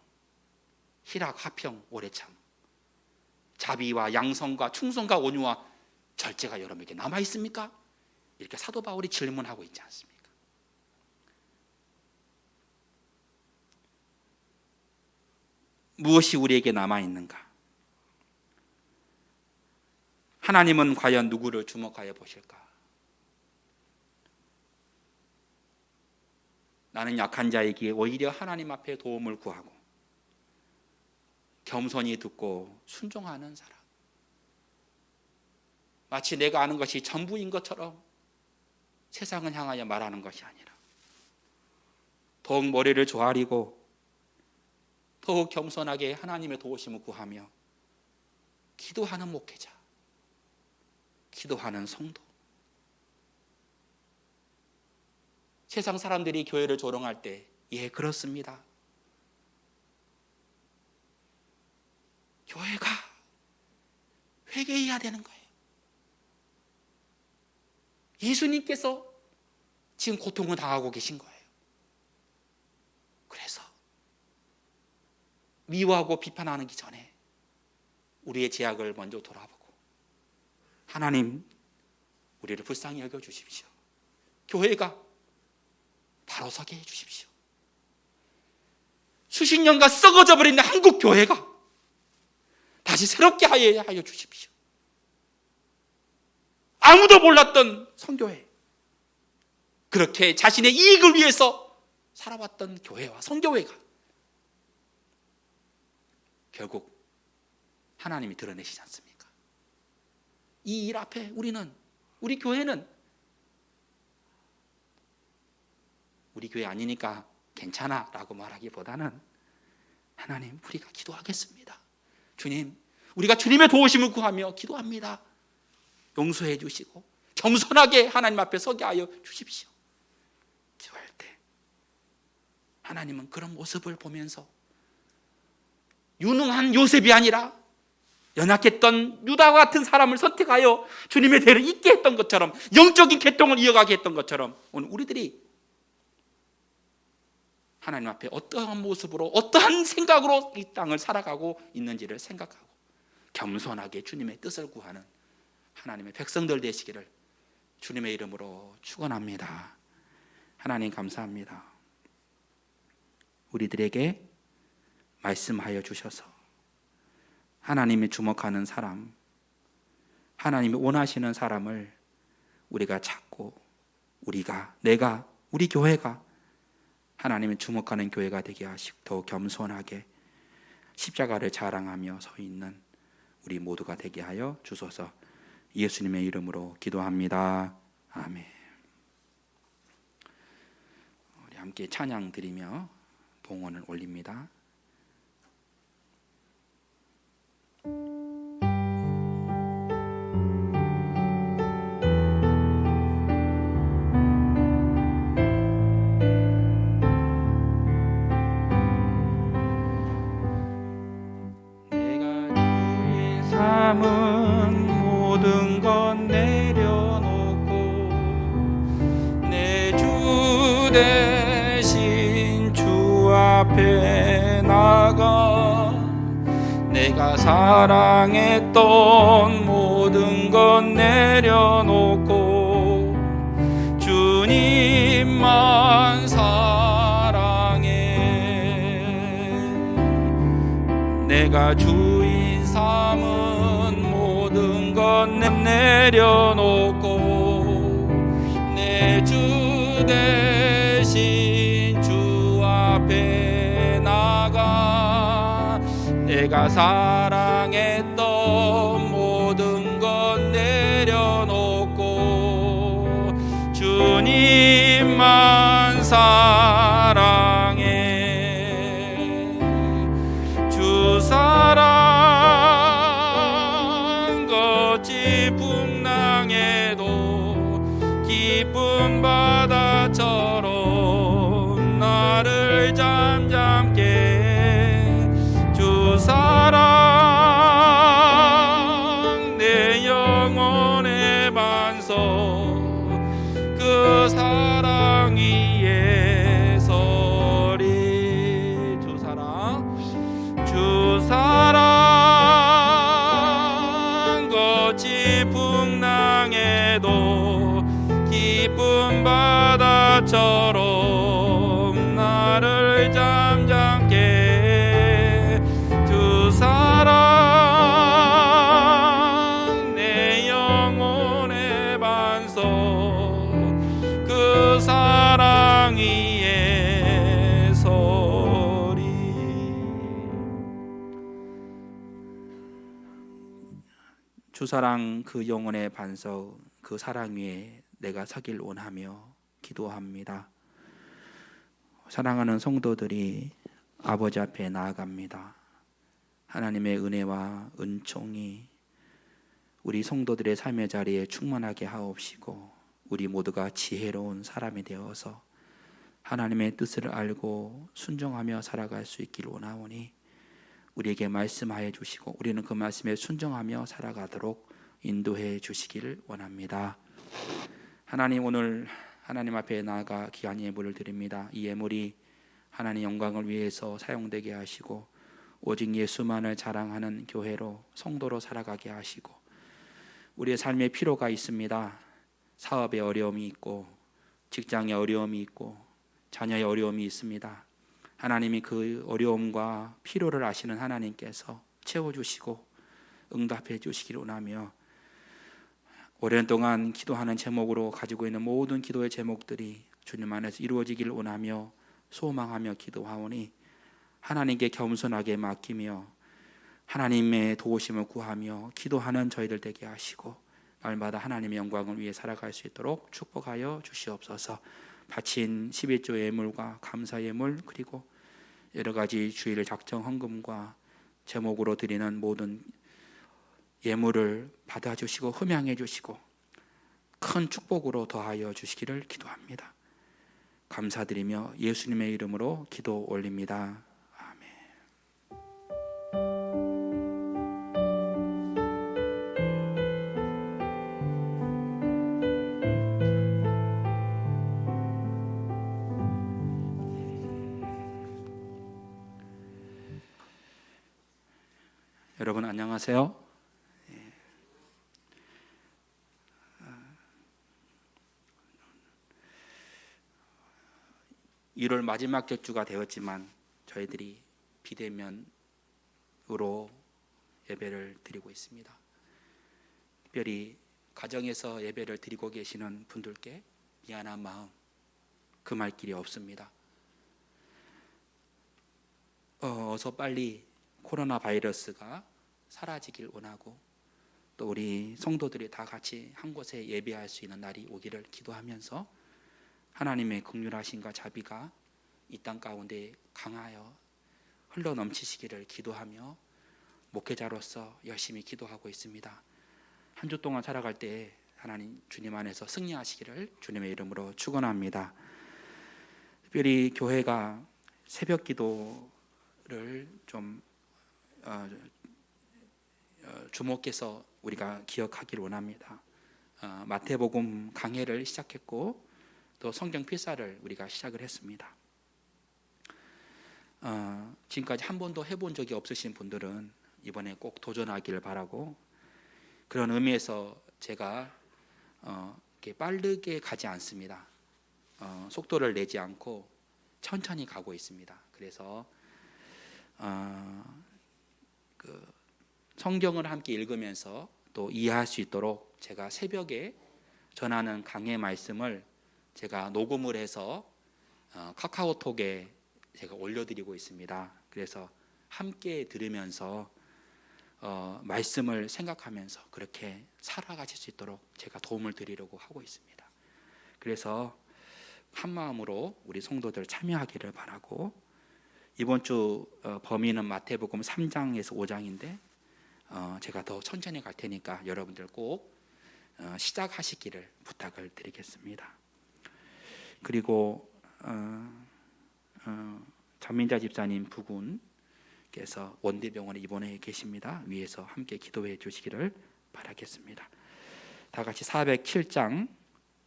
희락, 화평, 오래참, 자비와 양성과 충성과 온유와 절제가 여러분에게 남아있습니까? 이렇게 사도 바울이 질문하고 있지 않습니까? 무엇이 우리에게 남아있는가? 하나님은 과연 누구를 주목하여 보실까? 나는 약한 자이기에 오히려 하나님 앞에 도움을 구하고 겸손히 듣고 순종하는 사람. 마치 내가 아는 것이 전부인 것처럼 세상을 향하여 말하는 것이 아니라 더욱 머리를 조아리고 더욱 겸손하게 하나님의 도우심을 구하며 기도하는 목회자, 기도하는 성도. 세상 사람들이 교회를 조롱할 때, 예, 그렇습니다. 교회가 회개해야 되는 거예요. 예수님께서 지금 고통을 당하고 계신 거예요. 그래서 미워하고 비판하기 전에 우리의 죄악을 먼저 돌아보고 하나님, 우리를 불쌍히 여겨주십시오. 교회가 바로 서게 해주십시오. 수십 년간 썩어져 버린 한국 교회가 다시 새롭게 하여 주십시오. 아무도 몰랐던 성교회, 그렇게 자신의 이익을 위해서 살아왔던 교회와 성교회가 결국 하나님이 드러내시지 않습니까? 이 일 앞에 우리 교회는 우리 교회 아니니까 괜찮아 라고 말하기보다는 하나님, 우리가 기도하겠습니다. 주님, 우리가 주님의 도우심을 구하며 기도합니다. 용서해 주시고 겸손하게 하나님 앞에 서게 하여 주십시오. 기도할 때 하나님은 그런 모습을 보면서 유능한 요셉이 아니라 연약했던 유다와 같은 사람을 선택하여 주님의 대를 잇게 했던 것처럼, 영적인 계통을 이어가게 했던 것처럼 오늘 우리들이 하나님 앞에 어떠한 모습으로, 어떠한 생각으로 이 땅을 살아가고 있는지를 생각하고 겸손하게 주님의 뜻을 구하는 하나님의 백성들 되시기를 주님의 이름으로 축원합니다. 하나님 감사합니다. 우리들에게 말씀하여 주셔서 하나님이 주목하는 사람, 하나님이 원하시는 사람을 우리가 찾고 내가, 우리 교회가 하나님을 주목하는 교회가 되게 하시고 더 겸손하게 십자가를 자랑하며 서 있는 우리 모두가 되게 하여 주소서. 예수님의 이름으로 기도합니다. 아멘. 우리 함께 찬양 드리며 봉헌을 올립니다. 남은 모든 것 내려놓고 내 주 대신 주 앞에 나가 내가 사랑했던 모든 것 내려놓고 주님만 사랑해. 내가 주인 삼은 모든 것 내려놓고 내 주 대신 주 앞에 나가 내가 사랑했던 모든 것 내려놓고 주님만 사랑해. 나를 잠잠게 주 사랑 내 영혼의 반석 그 사랑 위에 서리 주 사랑 거치 풍랑에도 깊은 바다처럼 나를 잠잠게 주 사랑 내 영혼의 반석 그 사랑 위에 서리. 주 사랑 그 영혼의 반석 그 사랑 위에 내가 서길 원하며 기도합니다. 사랑하는 성도들이 아버지 앞에 나아갑니다. 하나님의 은혜와 은총이 우리 성도들의 삶의 자리에 충만하게 하옵시고 우리 모두가 지혜로운 사람이 되어서 하나님의 뜻을 알고 순종하며 살아갈 수 있길 원하오니 우리에게 말씀하여 주시고 우리는 그 말씀에 순종하며 살아가도록 인도해 주시기를 원합니다. 하나님, 오늘 하나님 앞에 나아가 귀한 예물을 드립니다. 이 예물이 하나님 영광을 위해서 사용되게 하시고 오직 예수만을 자랑하는 교회로 성도로 살아가게 하시고 우리의 삶에 필요가 있습니다. 사업에 어려움이 있고 직장에 어려움이 있고 자녀의 어려움이 있습니다. 하나님이 그 어려움과 필요를 아시는 하나님께서 채워주시고 응답해 주시기를 원하며 오랜 동안 기도하는 제목으로 가지고 있는 모든 기도의 제목들이 주님 안에서 이루어지기를 원하며 소망하며 기도하오니 하나님께 겸손하게 맡기며 하나님의 도우심을 구하며 기도하는 저희들 되게 하시고 날마다 하나님의 영광을 위해 살아갈 수 있도록 축복하여 주시옵소서. 바친 11조 예물과 감사 예물 그리고 여러 가지 주일 작정 헌금과 제목으로 드리는 모든 예물을 받아주시고 흠양해 주시고 큰 축복으로 더하여 주시기를 기도합니다. 감사드리며 예수님의 이름으로 기도 올립니다. 아멘. 여러분 안녕하세요. 1월 마지막 주가 되었지만 저희들이 비대면으로 예배를 드리고 있습니다. 특별히 가정에서 예배를 드리고 계시는 분들께 미안한 마음 금할 길이 없습니다. 어서 빨리 코로나 바이러스가 사라지길 원하고 또 우리 성도들이 다 같이 한 곳에 예배할 수 있는 날이 오기를 기도하면서 하나님의 긍휼하심과 자비가 이 땅 가운데 강하여 흘러 넘치시기를 기도하며 목회자로서 열심히 기도하고 있습니다. 한 주 동안 살아갈 때 하나님 주님 안에서 승리하시기를 주님의 이름으로 축원합니다. 특별히 교회가 새벽 기도를 좀 주목해서 우리가 기억하기를 원합니다. 마태복음 강해를 시작했고 또 성경 필사를 우리가 시작을 했습니다. 지금까지 한 번도 해본 적이 없으신 분들은 이번에 꼭 도전하기를 바라고 그런 의미에서 제가 이렇게 빠르게 가지 않습니다. 속도를 내지 않고 천천히 가고 있습니다. 그래서 그 성경을 함께 읽으면서 또 이해할 수 있도록 제가 새벽에 전하는 강해 말씀을 제가 녹음을 해서 카카오톡에 제가 올려드리고 있습니다. 그래서 함께 들으면서 말씀을 생각하면서 그렇게 살아가실 수 있도록 제가 도움을 드리려고 하고 있습니다. 그래서 한 마음으로 우리 성도들 참여하기를 바라고 이번 주 범위는 마태복음 3장에서 5장인데 제가 더 천천히 갈 테니까 여러분들 꼭 시작하시기를 부탁을 드리겠습니다. 그리고 전민자 집사님 부군께서 원대병원에 입원해 계십니다. 위에서 함께 기도해 주시기를 바라겠습니다. 다 같이 407장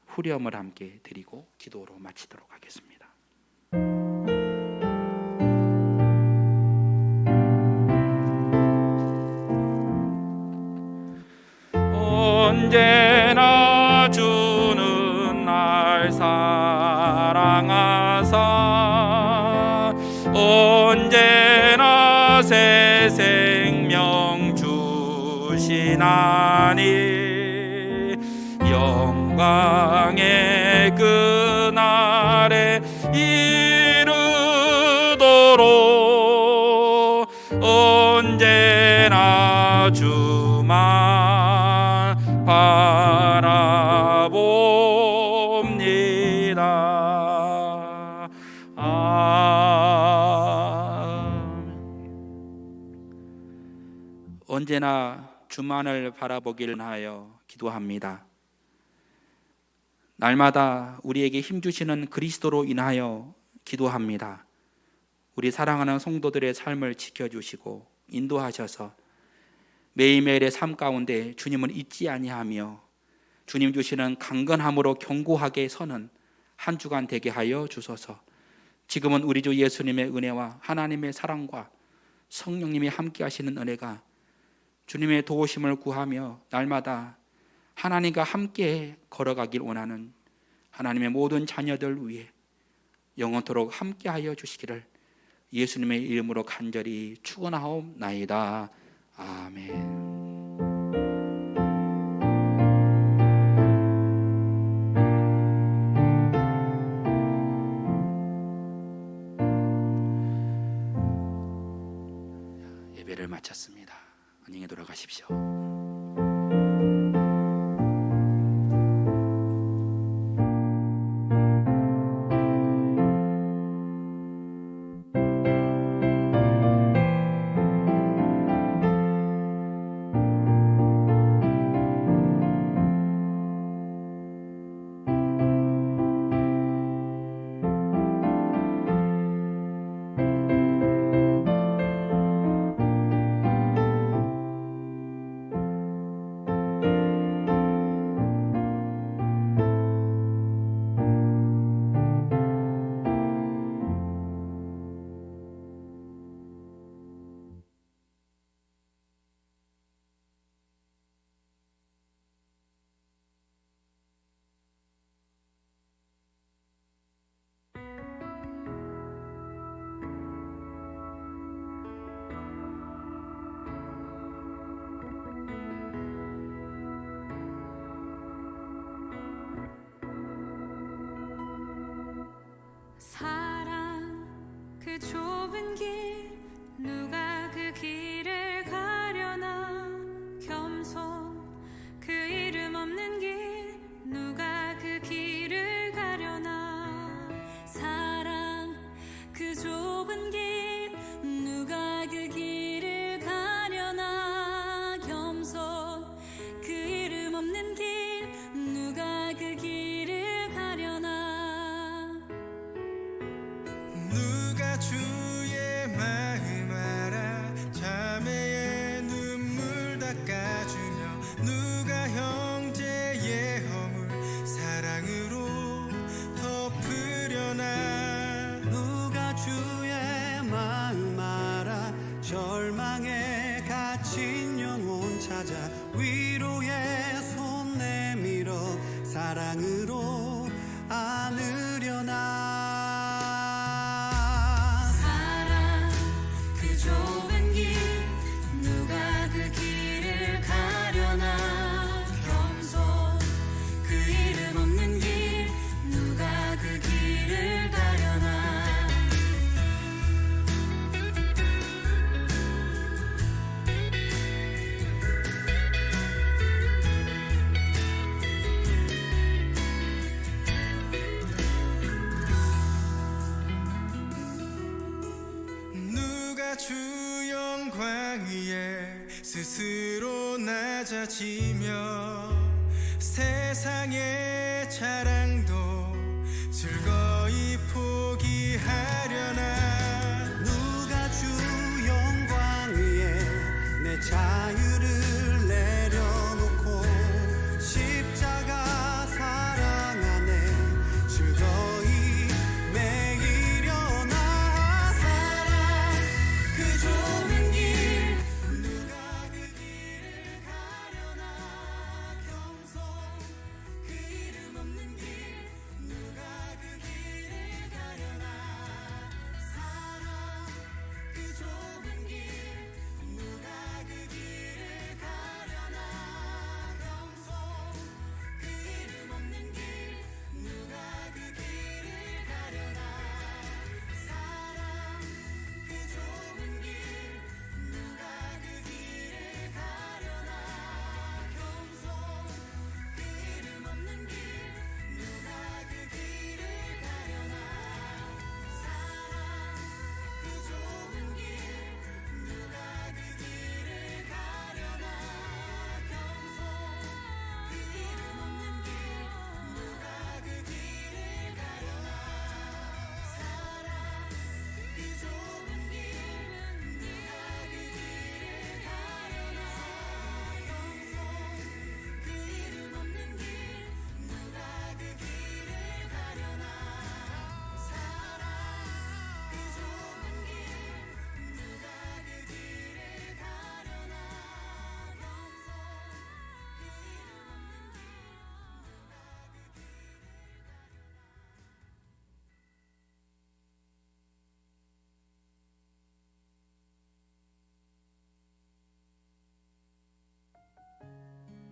후렴을 함께 드리고 기도로 마치도록 하겠습니다. 언제나 주는 날 사랑하사 언제나 새 생명 주시나니 영광의 그날에 이르도록 언제나 주만 바라봅니다. 언제나 주만을 바라보기를 하여 기도합니다. 날마다 우리에게 힘주시는 그리스도로 인하여 기도합니다. 우리 사랑하는 성도들의 삶을 지켜주시고 인도하셔서 매일매일의 삶 가운데 주님을 잊지 아니하며 주님 주시는 강건함으로 견고하게 서는 한 주간 되게 하여 주소서. 지금은 우리 주 예수님의 은혜와 하나님의 사랑과 성령님이 함께 하시는 은혜가 주님의 도우심을 구하며 날마다 하나님과 함께 걸어가길 원하는 하나님의 모든 자녀들 위해 영원토록 함께 하여 주시기를 예수님의 이름으로 간절히 축원하옵나이다. 아멘. 예배를 마쳤습니다. 안녕히 돌아가십시오. 사랑 그 좁은 길 누가 그 길을 가려나 겸손 그 이름 없는 길 누가 그 길을 가려나 사랑 그 좁은 길 누가 그 길을 가려나 겸손 그 이름 없는 길 누가 그 길을 가려나 누가 주의 마음 알아 자매의 눈물 닦아주며 누가 형제의 허물 사랑으로 덮으려나 누가 주의 마음 알아 절망에 갇힌 영혼 찾아 위로의 손 내밀어 사랑으로 안으려나 사랑 그 좁은 길 누가 그 길을 가려나 겸손 그 이름 없는 길 누가 그 길을 가려나 누가 주 영광 위에 스스로 낮아지며 세상의 자랑도 즐거이 포기하